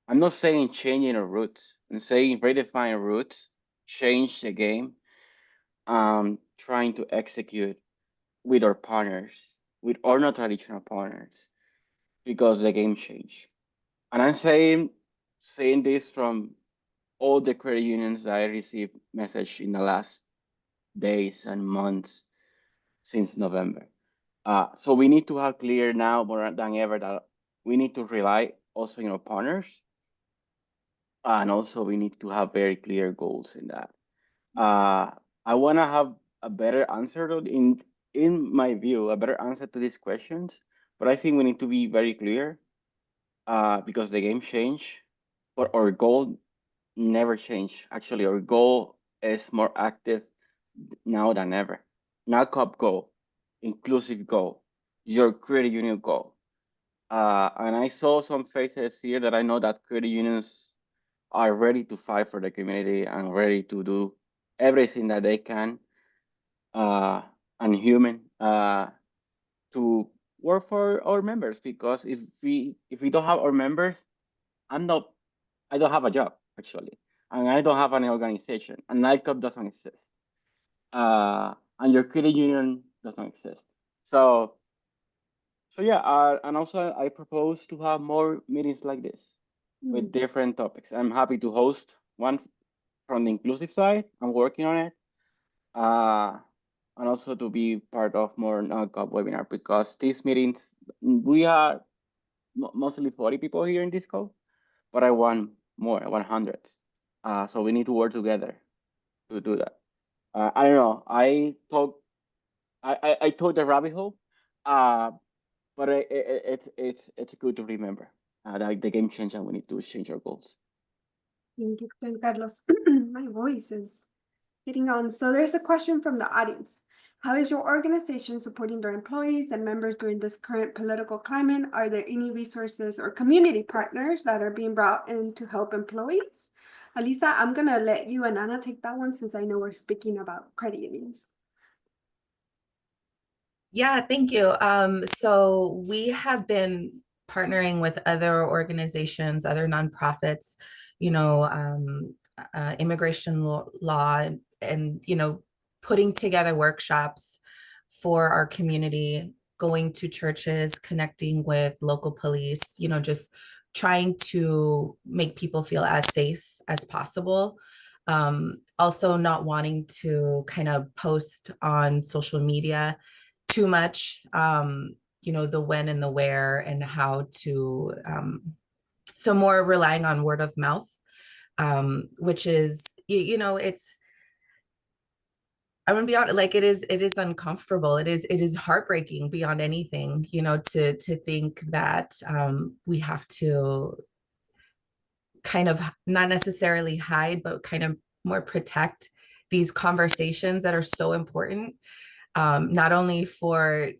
S2: I'm not saying changing our roots. I'm saying redefine our roots, change the game, trying to execute with our partners, with our not traditional partners, because the game changed. And I'm saying this from all the credit unions that I received message in the last days and months since November. So we need to have clear now more than ever that we need to rely also on our partners, and also we need to have very clear goals in that. I want to have a better answer in my view, a better answer to these questions, but I think we need to be very clear because the game changed, but our goal never changed. Actually, our goal is more active now than ever. Not cup goal, inclusive goal, your credit union goal. And I saw some faces here that I know that credit unions are ready to fight for the community and ready to do everything that they can, and human, to work for our members. Because if we don't have our members, I'm not I don't have a job actually, and I don't have any organization, and nightclub doesn't exist, and your credit union doesn't exist. So yeah, and also I propose to have more meetings like this with different topics. I'm happy to host one from the inclusive side. I'm working on it, and also to be part of more non-cop webinar, because these meetings, we are mostly 40 people here in this call, but I want more, I want hundreds. So we need to work together to do that. I don't know. I told the rabbit hole, but it's good to remember that the game changed and we need to change our goals.
S1: Thank you, Juan Carlos. My voice is getting on. So there's a question from the audience. How is your organization supporting their employees and members during this current political climate? Are there any resources or community partners that are being brought in to help employees? Alisa, I'm gonna let you and Anna take that one since I know we're speaking about credit unions.
S5: Yeah, thank you. So we have been partnering with other organizations, other nonprofits, immigration law, and putting together workshops for our community, going to churches, connecting with local police, just trying to make people feel as safe as possible. Also not wanting to kind of post on social media too much, the when and the where and how to, so more relying on word of mouth, which is, it's, I'm gonna be honest, like it is uncomfortable. It is heartbreaking beyond anything, to think that we have to kind of not necessarily hide, but kind of more protect these conversations that are so important, not only for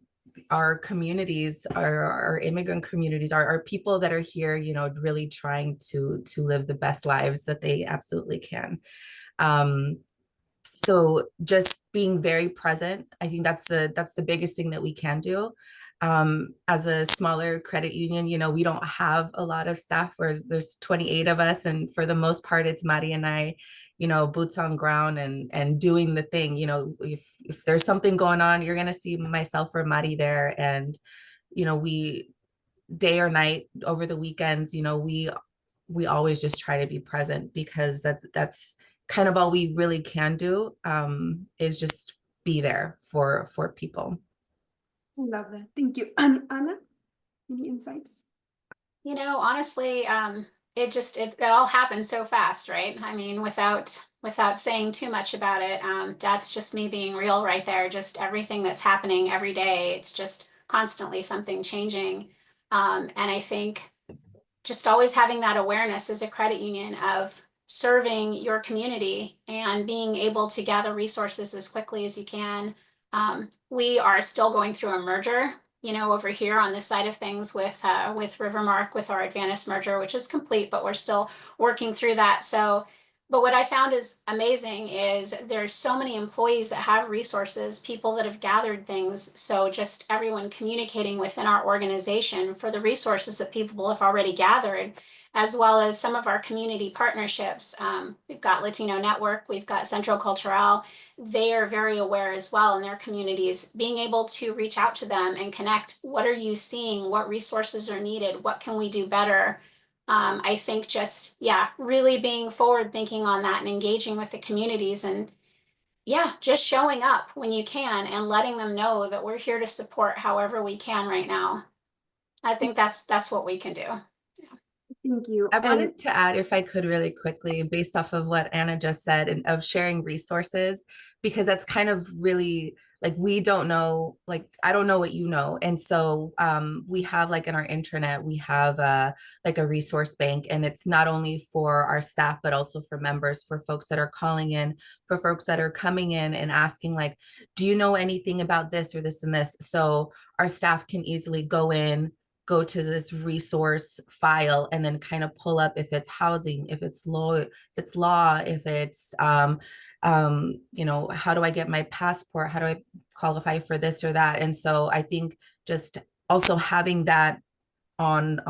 S5: our communities, our immigrant communities, our people that are here, really trying to live the best lives that they absolutely can. So just being very present, I think that's the biggest thing that we can do. As a smaller credit union, we don't have a lot of staff, whereas there's 28 of us, and for the most part, it's Mari and I, boots on ground and doing the thing. If there's something going on, you're gonna see myself or Mari there, and we, day or night, over the weekends, we always just try to be present, because that's kind of all we really can do, is just be there for people.
S1: Love that. Thank you. And Anna, any insights?
S6: Honestly, it all happened so fast, right? I mean, without saying too much about it, that's just me being real right there. Just everything that's happening every day. It's just constantly something changing. And I think just always having that awareness as a credit union of serving your community and being able to gather resources as quickly as you can. We are still going through a merger, over here on this side of things with Rivermark, with our Advantis merger, which is complete, but we're still working through that. So, but what I found is amazing is there's so many employees that have resources, people that have gathered things. So just everyone communicating within our organization for the resources that people have already gathered, as well as some of our community partnerships. We've got Latino Network, we've got Centro Cultural. They are very aware as well in their communities, being able to reach out to them and connect. What are you seeing? What resources are needed? What can we do better? I think just, really being forward thinking on that and engaging with the communities, and just showing up when you can and letting them know that we're here to support however we can right now. I think that's what we can do.
S1: Thank you.
S5: I wanted to add, if I could, really quickly, based off of what Anna just said, and of sharing resources, because that's kind of really, like, we don't know, like, I don't know what you know. And so we have, like, in our intranet, we have like a resource bank, and it's not only for our staff, but also for members, for folks that are calling in, for folks that are coming in and asking, like, do you know anything about this or this and this? So our staff can easily go go to this resource file and then kind of pull up if it's housing, if it's law, if it's you know, how do I get my passport? How do I qualify for this or that? And so I think just also having that on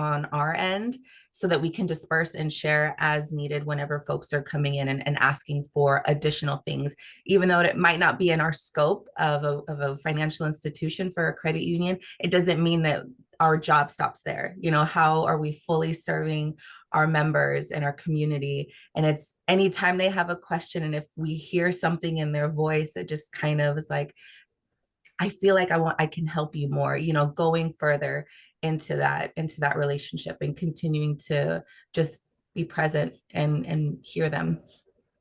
S5: our end so that we can disperse and share as needed whenever folks are coming in and asking for additional things, even though it might not be in our scope of a financial institution for a credit union. It doesn't mean that our job stops there. You know, how are we fully serving our members and our community? And it's anytime they have a question, and if we hear something in their voice, it just kind of is like, I feel like I can help you more, you know, going further into that relationship and continuing to just be present and hear them.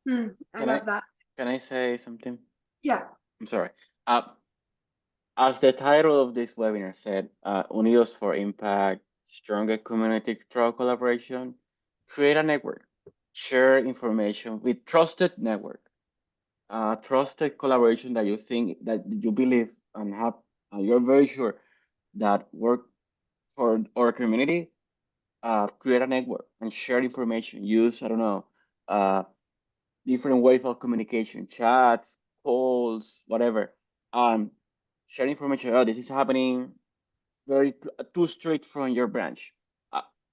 S1: I
S2: Can
S1: love that.
S2: Can I say something?
S1: Yeah.
S2: I'm sorry. As the title of this webinar said, Unidos for Impact, stronger community through collaboration, create a network, share information with trusted network, trusted collaboration that you think, that you believe and have, you're very sure that work for our community. Create a network and share information. Use, I don't know, different ways of communication, chats, calls, whatever. Share information. Oh, this is happening. Very too straight from your branch.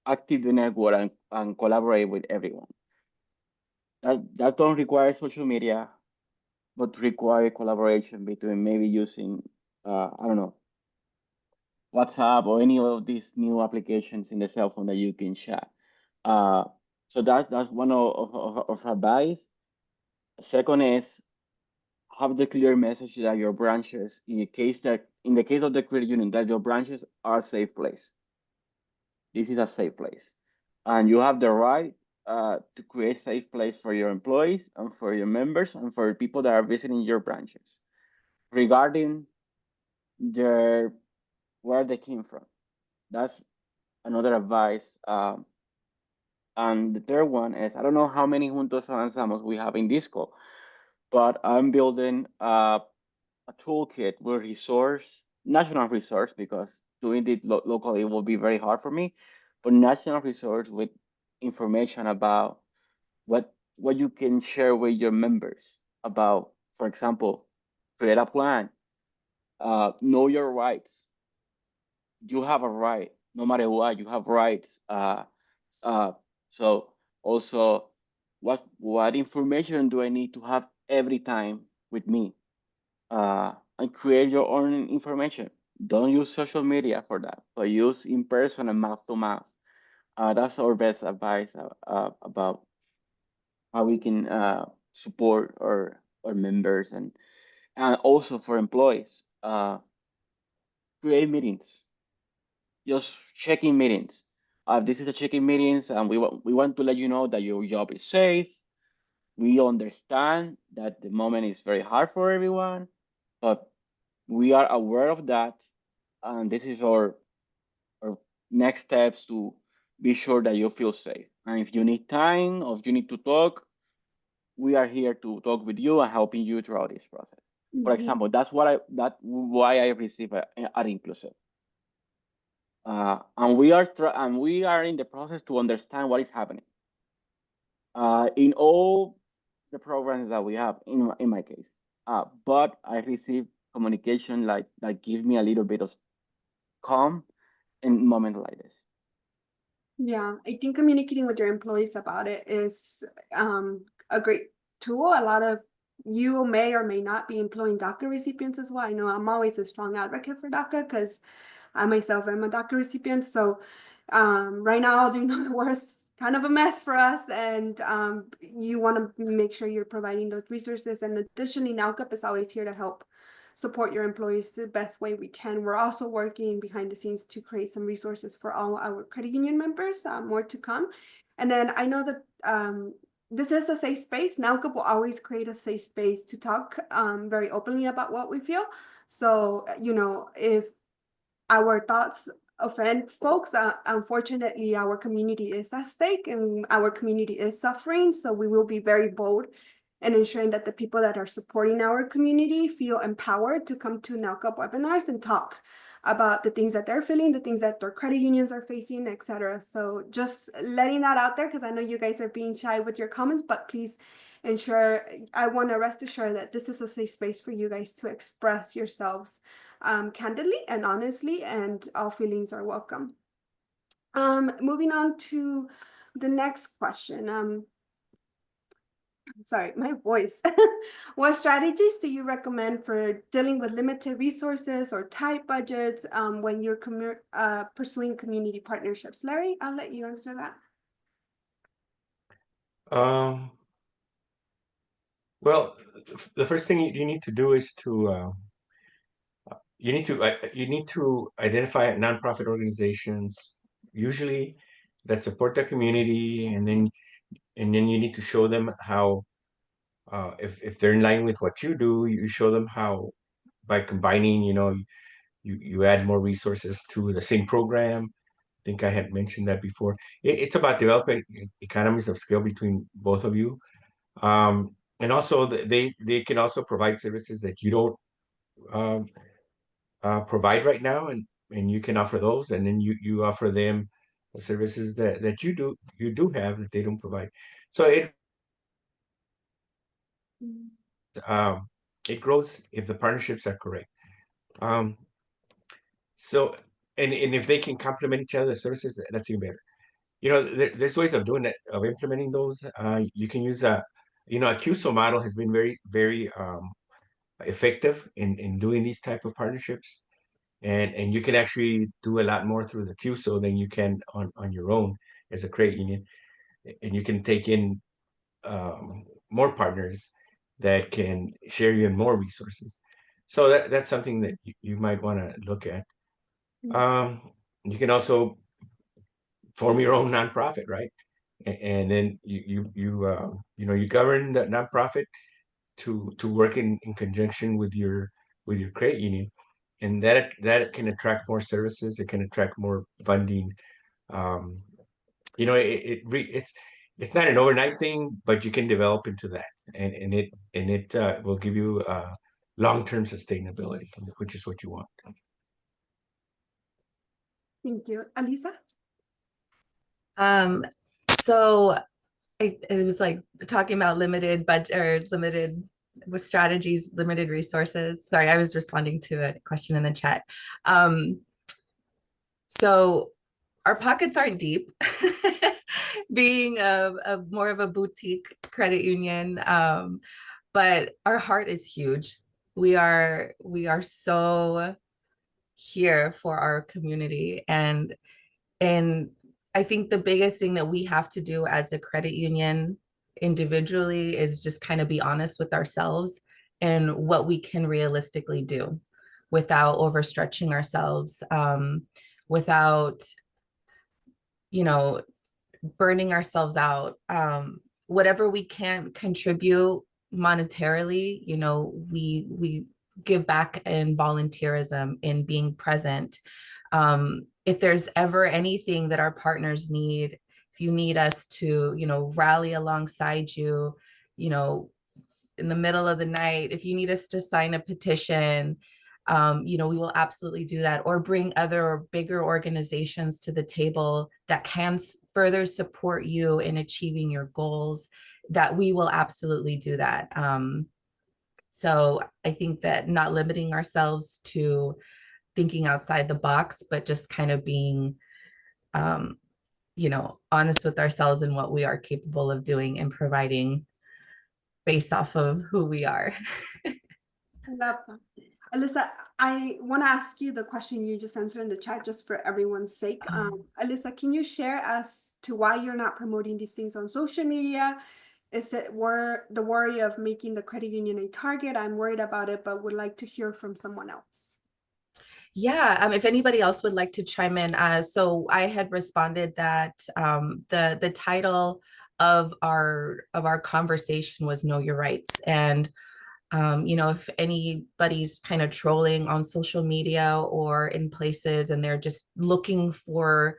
S2: Active the network and collaborate with everyone. That don't require social media, but require collaboration between maybe using, I don't know, WhatsApp or any of these new applications in the cell phone that you can chat. So that's one of advice. Second is have the clear message that your branches, in the case of the credit union, that your branches are a safe place. This is a safe place, and you have the right to create a safe place for your employees and for your members and for people that are visiting your branches, regarding where they came from. That's another advice. And the third one is, I don't know how many Juntos Avanzamos we have in Disco, but I'm building a toolkit with national resource, because doing it locally will be very hard for me, but national resource with information about what you can share with your members about, for example, create a plan, know your rights. You have a right, no matter what, you have rights. So also, what information do I need to have every time with me? And create your own information. Don't use social media for that, but use in person and mouth to mouth. That's our best advice about how we can support our members, and also for employees. Create meetings. Just checking meetings. This is a checking meetings, and we want to let you know that your job is safe. We understand that the moment is very hard for everyone, but we are aware of that, and this is our next steps to be sure that you feel safe. And if you need time or if you need to talk, we are here to talk with you and helping you throughout this process. For example, that's why I receive at Inclusive. And we are in the process to understand what is happening in all the programs that we have. In my case, but I receive communication that give me a little bit of calm in moments like this.
S1: Yeah, I think communicating with your employees about it is a great tool. A lot of you may or may not be employing DACA recipients as well. I know I'm always a strong advocate for DACA because I myself am a DACA recipient. So right now, the worst kind of a mess for us, and you want to make sure you're providing those resources. And additionally, NALCAP is always here to help support your employees the best way we can. We're also working behind the scenes to create some resources for all our credit union members, more to come. And then I know that this is a safe space. NALCAP will always create a safe space to talk very openly about what we feel. So, if our thoughts offend folks, unfortunately, our community is at stake and our community is suffering. So we will be very bold and ensuring that the people that are supporting our community feel empowered to come to NALCAP webinars and talk about the things that they're feeling, the things that their credit unions are facing, etc. So just letting that out there, because I know you guys are being shy with your comments, but please ensure, I want to rest assured that this is a safe space for you guys to express yourselves candidly and honestly, and all feelings are welcome. Moving on to the next question. Sorry, my voice. What strategies do you recommend for dealing with limited resources or tight budgets when you're pursuing community partnerships? Larry, I'll let you answer that.
S3: Well, the first thing you need to do is to you need to identify nonprofit organizations, usually that support the community, and then you need to show them how, if they're in line with what you do, you show them how by combining, you add more resources to the same program. I think I had mentioned that before. It's about developing economies of scale between both of you. And also they can also provide services that you don't um, provide right now, and you can offer those, and then you offer them the services that you do have that they don't provide. So it grows if the partnerships are correct. So and if they can complement each other's services, that's even better. There's ways of doing that, of implementing those. You can use a QSO model has been very, very effective in doing these type of partnerships. And you can actually do a lot more through the QSO than you can on your own as a credit union. And you can take in more partners that can share even more resources. So that's something that you might want to look at. You can also form your own nonprofit, right? And then you govern the nonprofit to work in conjunction with your credit union, and that can attract more services. It can attract more funding. Um, it's not an overnight thing, but you can develop into that, and it will give you long-term sustainability, which is what you want.
S1: Thank you. Alisa?
S5: So it was like talking about limited budget or limited with strategies, limited resources. Sorry, I was responding to a question in the chat. So our pockets aren't deep, being a more of a boutique credit union, but our heart is huge. We are so here for our community, and I think the biggest thing that we have to do as a credit union individually is just kind of be honest with ourselves and what we can realistically do without overstretching ourselves, without, burning ourselves out. Whatever we can contribute monetarily, we give back in volunteerism, in being present. If there's ever anything that our partners need, if you need us to, rally alongside you, in the middle of the night, if you need us to sign a petition, we will absolutely do that, or bring other bigger organizations to the table that can further support you in achieving your goals, that we will absolutely do that. So I think that not limiting ourselves to thinking outside the box, but just kind of being, honest with ourselves and what we are capable of doing and providing based off of who we are.
S1: I love that. Alyssa, I want to ask you the question you just answered in the chat, just for everyone's sake. Alyssa, can you share as to why you're not promoting these things on social media? Is it the worry of making the credit union a target? I'm worried about it, but would like to hear from someone else.
S5: Yeah, if anybody else would like to chime in. So I had responded that the title of our conversation was Know Your Rights. And if anybody's kind of trolling on social media or in places and they're just looking for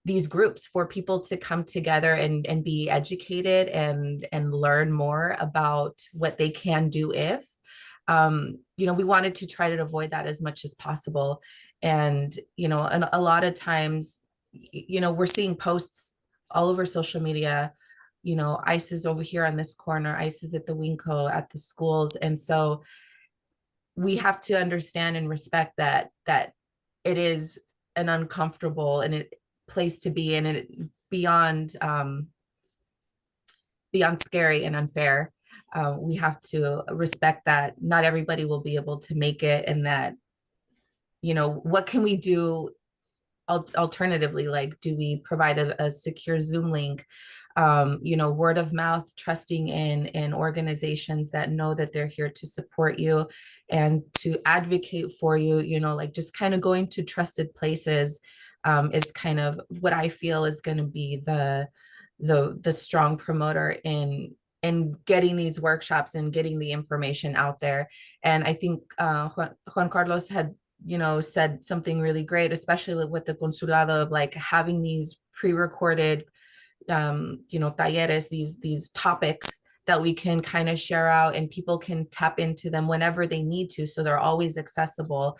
S5: these groups for people to come together and be educated and learn more about what they can do if, we wanted to try to avoid that as much as possible. And, and a lot of times, we're seeing posts all over social media, ICE is over here on this corner, ICE is at the Winco, at the schools. And so we have to understand and respect that it is an uncomfortable place to be, and it beyond scary and unfair. We have to respect that not everybody will be able to make it, and that, what can we do alternatively? Like, do we provide a secure Zoom link? Word of mouth, trusting in organizations that know that they're here to support you and to advocate for you, like just kind of going to trusted places is kind of what I feel is going to be the strong promoter in getting these workshops and getting the information out there. And I think Juan Carlos had said something really great, especially with the consulado, of like having these pre-recorded talleres, these topics that we can kind of share out, and people can tap into them whenever they need to, so they're always accessible.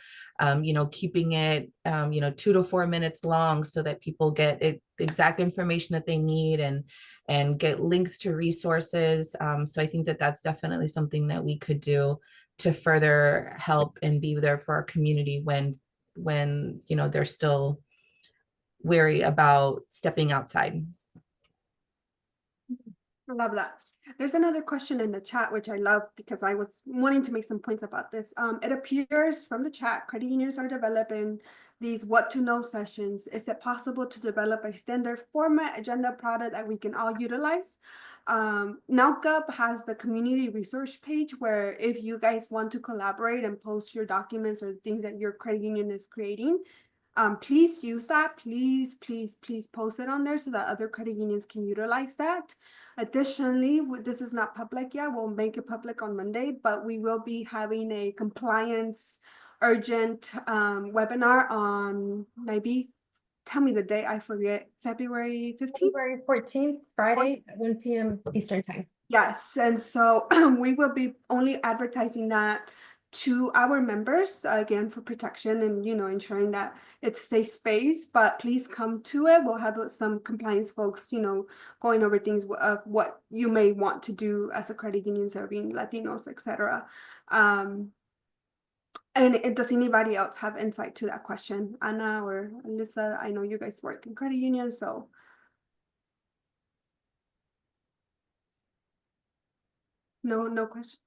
S5: Keeping it 2 to 4 minutes long, so that people get exact information that they need and get links to resources. So I think that that's definitely something that we could do to further help and be there for our community when they're still wary about stepping outside.
S1: I love that. There's another question in the chat, which I love because I was wanting to make some points about this. It appears from the chat, credit unions are developing these what to know sessions. Is it possible to develop a standard format agenda product that we can all utilize? NowGov has the community resource page where if you guys want to collaborate and post your documents or things that your credit union is creating, please use that. Please post it on there so that other credit unions can utilize that. Additionally, this is not public yet. We'll make it public on Monday, but we will be having a compliance urgent webinar on, maybe tell me the date, I forget, February 15th?
S8: February 14th, Friday at 1 p.m. Eastern time.
S1: Yes, and so we will be only advertising that to our members, again, for protection and, ensuring that it's a safe space, but please come to it. We'll have some compliance folks, going over things of what you may want to do as a credit union serving Latinos, etc. And does anybody else have insight to that question? Anna or Alyssa, I know you guys work in credit unions, so. No question.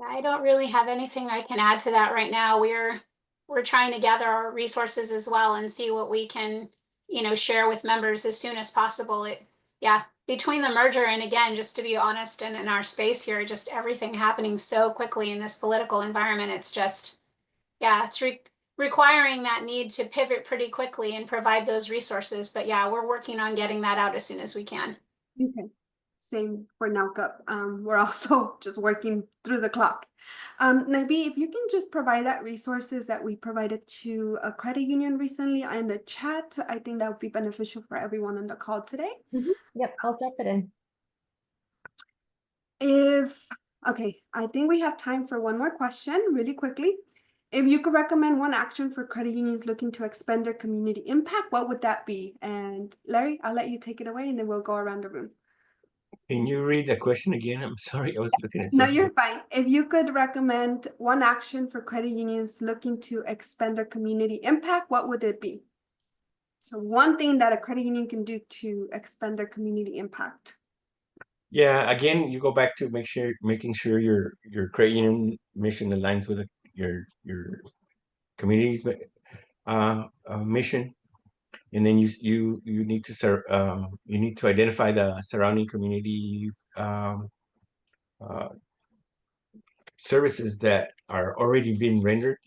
S6: I don't really have anything I can add to that right now. We're trying to gather our resources as well and see what we can, share with members as soon as possible. Between the merger and, again, just to be honest, and in our space here, just everything happening so quickly in this political environment, it's just, it's requiring that need to pivot pretty quickly and provide those resources. But we're working on getting that out as soon as we can.
S1: Okay. Same for NowGov. We're also just working through the clock. Nabi, if you can just provide that resources that we provided to a credit union recently in the chat, I think that would be beneficial for everyone on the call today.
S8: Yep, I'll drop it in.
S1: Okay, I think we have time for one more question really quickly. If you could recommend one action for credit unions looking to expand their community impact, what would that be? And Larry, I'll let you take it away and then we'll go around the room.
S3: Can you read the question again? I'm sorry, I was looking at
S1: No,
S3: something.
S1: you're fine. If you could recommend one action for credit unions looking to expand their community impact, what would it be? So one thing that a credit union can do to expand their community impact.
S3: Yeah, again, you go back to making sure your credit union mission aligns with your community's mission, and then you need to identify the surrounding community services that are already being rendered,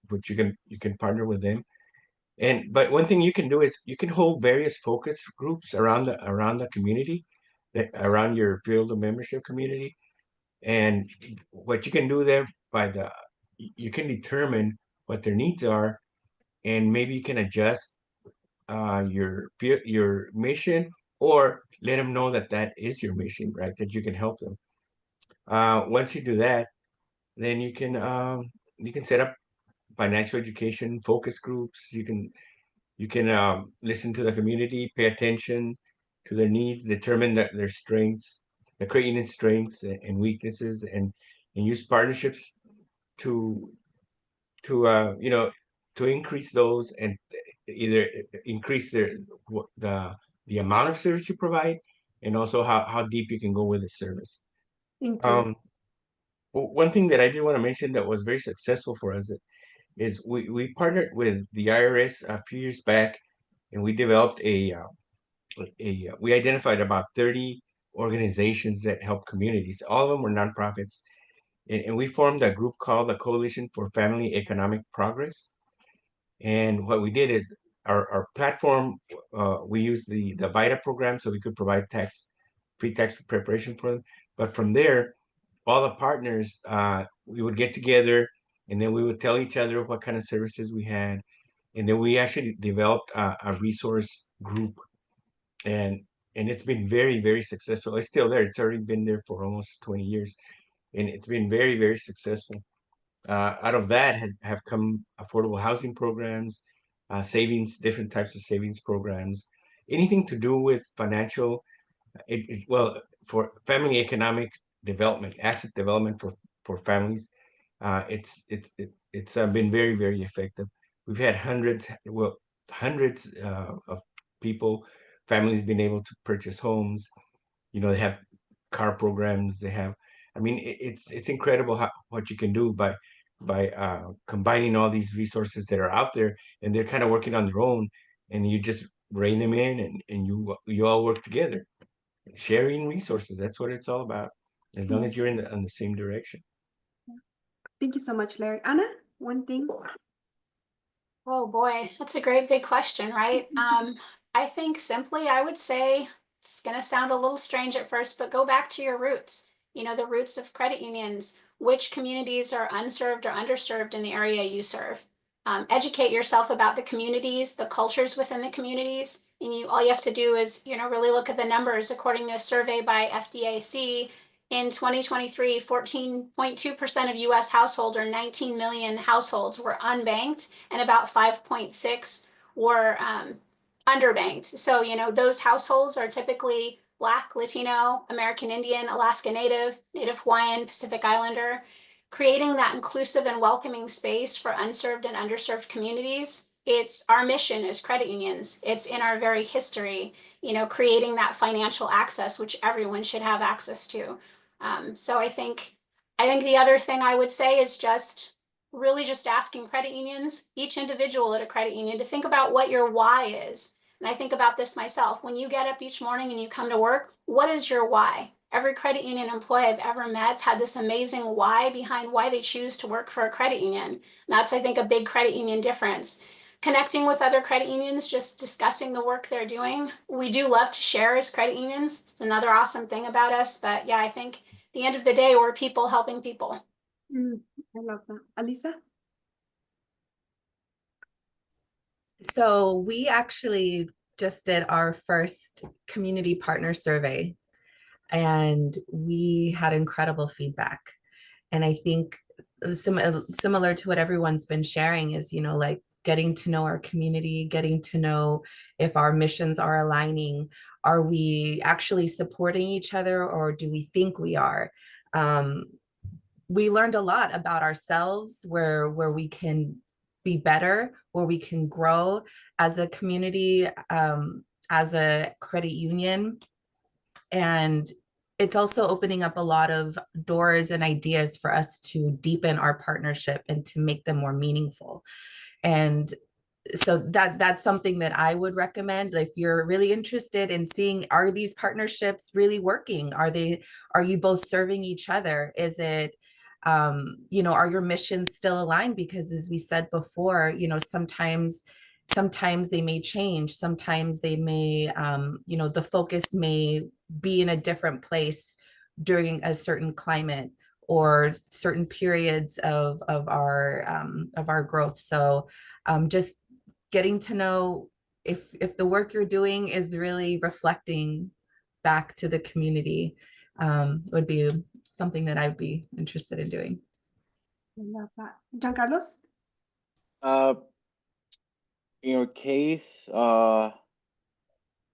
S3: which you can partner with them. But one thing you can do is you can hold various focus groups around the community, around your field of membership community. And what you can do there you can determine what their needs are, and maybe you can adjust your mission, or let them know that is your mission, right? That you can help them. Once you do that, then you can set up financial education focus groups. You can listen to the community, pay attention to their needs, determine their strengths, the credit union strengths and weaknesses, and use partnerships to you know, to increase those, and either increase the amount of service you provide, and also how deep you can go with the service.
S1: Thank you.
S3: One thing that I did want to mention that was very successful for us is we partnered with the IRS a few years back, and we developed we identified about 30 organizations that help communities. All of them were nonprofits, and we formed a group called the Coalition for Family Economic Progress. And what we did is our platform, we used the VITA program so we could provide free tax preparation for them. But from there, all the partners, we would get together, and then we would tell each other what kind of services we had. And then we actually developed a resource group, and it's been very, very successful. It's still there. It's already been there for almost 20 years, and it's been very, very successful. Out of that have come affordable housing programs, savings, different types of savings programs, anything to do with financial, well, for family economic development, asset development for families. It's been very, very effective. We've had hundreds of people, families being able to purchase homes. You know, they have car programs. They have, I mean, it's incredible what you can do by combining all these resources that are out there, and they're kind of working on their own, and you just rein them in, and you all work together, sharing resources. That's what it's all about, as long as you're on the same direction.
S1: Thank you so much, Larry. Anna, one thing.
S6: Oh boy, that's a great big question, right? I think simply I would say it's going to sound a little strange at first, but go back to your roots. You know, the roots of credit unions. Which communities are unserved or underserved in the area you serve? Educate yourself about the communities, the cultures within the communities. And all you have to do is, really look at the numbers. According to a survey by FDIC, in 2023, 14.2% of US households, or 19 million households, were unbanked, and about 5.6 were underbanked. So, those households are typically Black, Latino, American Indian, Alaska Native, Native Hawaiian, Pacific Islander. Creating that inclusive and welcoming space for unserved and underserved communities, it's our mission as credit unions. It's in our very history, creating that financial access, which everyone should have access to. So I think the other thing I would say is just asking credit unions, each individual at a credit union, to think about what your why is. And I think about this myself. When you get up each morning and you come to work, what is your why? Every credit union employee I've ever met's had this amazing why behind why they choose to work for a credit union. That's, I think, a big credit union difference. Connecting with other credit unions, just discussing the work they're doing. We do love to share as credit unions. It's another awesome thing about us. But yeah, I think at the end of the day, we're people helping people.
S1: I love that. Alisa?
S5: So we actually just did our first community partner survey, and we had incredible feedback. And I think similar to what everyone's been sharing is, like getting to know our community, getting to know if our missions are aligning. Are we actually supporting each other, or do we think we are? We learned a lot about ourselves, where we can be better, where we can grow as a community, as a credit union. And it's also opening up a lot of doors and ideas for us to deepen our partnership and to make them more meaningful. And so that's something that I would recommend. If you're really interested in seeing, are these partnerships really working? Are you both serving each other? Is it, are your missions still aligned? Because as we said before, sometimes they may change. Sometimes they may, the focus may be in a different place during a certain climate or certain periods of our growth. So just getting to know if the work you're doing is really reflecting back to the community would be something that I'd be interested in doing.
S1: I love that. Giancarlos?
S2: In your case,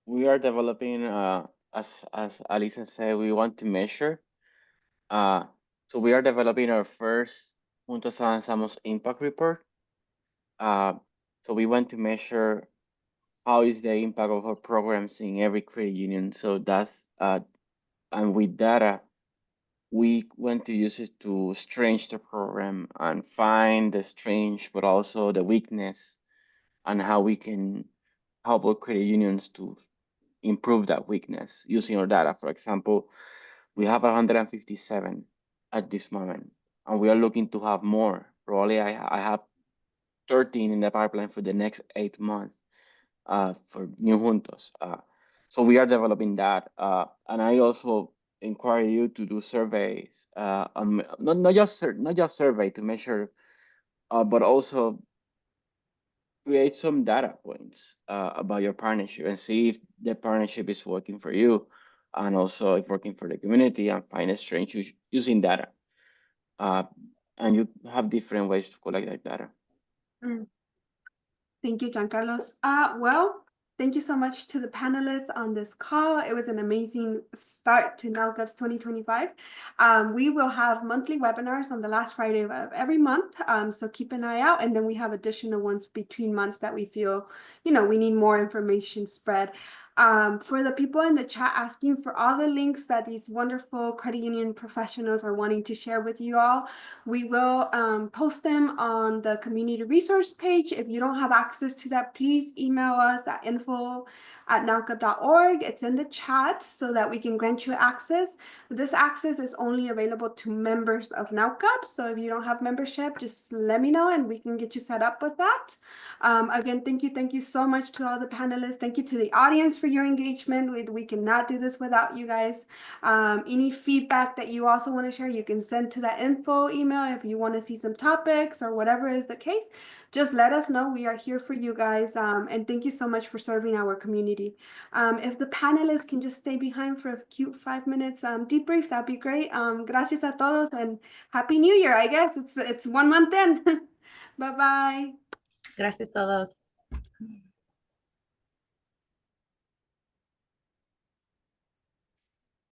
S2: we are developing, as Alisa said, we want to measure. So we are developing our first Juntos Avanzamos impact report. So we want to measure how is the impact of our programs in every credit union. So that's and with data, we want to use it to strengthen the program and find the strength, but also the weakness, and how we can help our credit unions to improve that weakness using our data. For example, we have 157 at this moment, and we are looking to have more. Probably I have 13 in the pipeline for the next 8 months for new Juntos. So we are developing that. And I also encourage you to do surveys, not just survey to measure, but also create some data points about your partnership and see if the partnership is working for you, and also if working for the community, and find a strength using data. And you have different ways to collect that data.
S1: Thank you, Giancarlos. Well, thank you so much to the panelists on this call. It was an amazing start to NALGAPS 2025. We will have monthly webinars on the last Friday of every month, so keep an eye out. And then we have additional ones between months that we feel, we need more information spread. For the people in the chat asking for all the links that these wonderful credit union professionals are wanting to share with you all, we will post them on the community resource page. If you don't have access to that, please email us at info@nalcap.org. It's in the chat so that we can grant you access. This access is only available to members of NALCAP. So if you don't have membership, just let me know and we can get you set up with that. Again, thank you so much to all the panelists. Thank you to the audience for your engagement. We cannot do this without you guys. Any feedback that you also want to share, you can send to that info email. If you want to see some topics or whatever is the case, just let us know. We are here for you guys. And thank you so much for serving our community. If the panelists can just stay behind for a cute 5 minutes debrief, that'd be great. Gracias a todos and Happy New Year, I guess. It's 1 month in. Bye-bye.
S5: Gracias todos.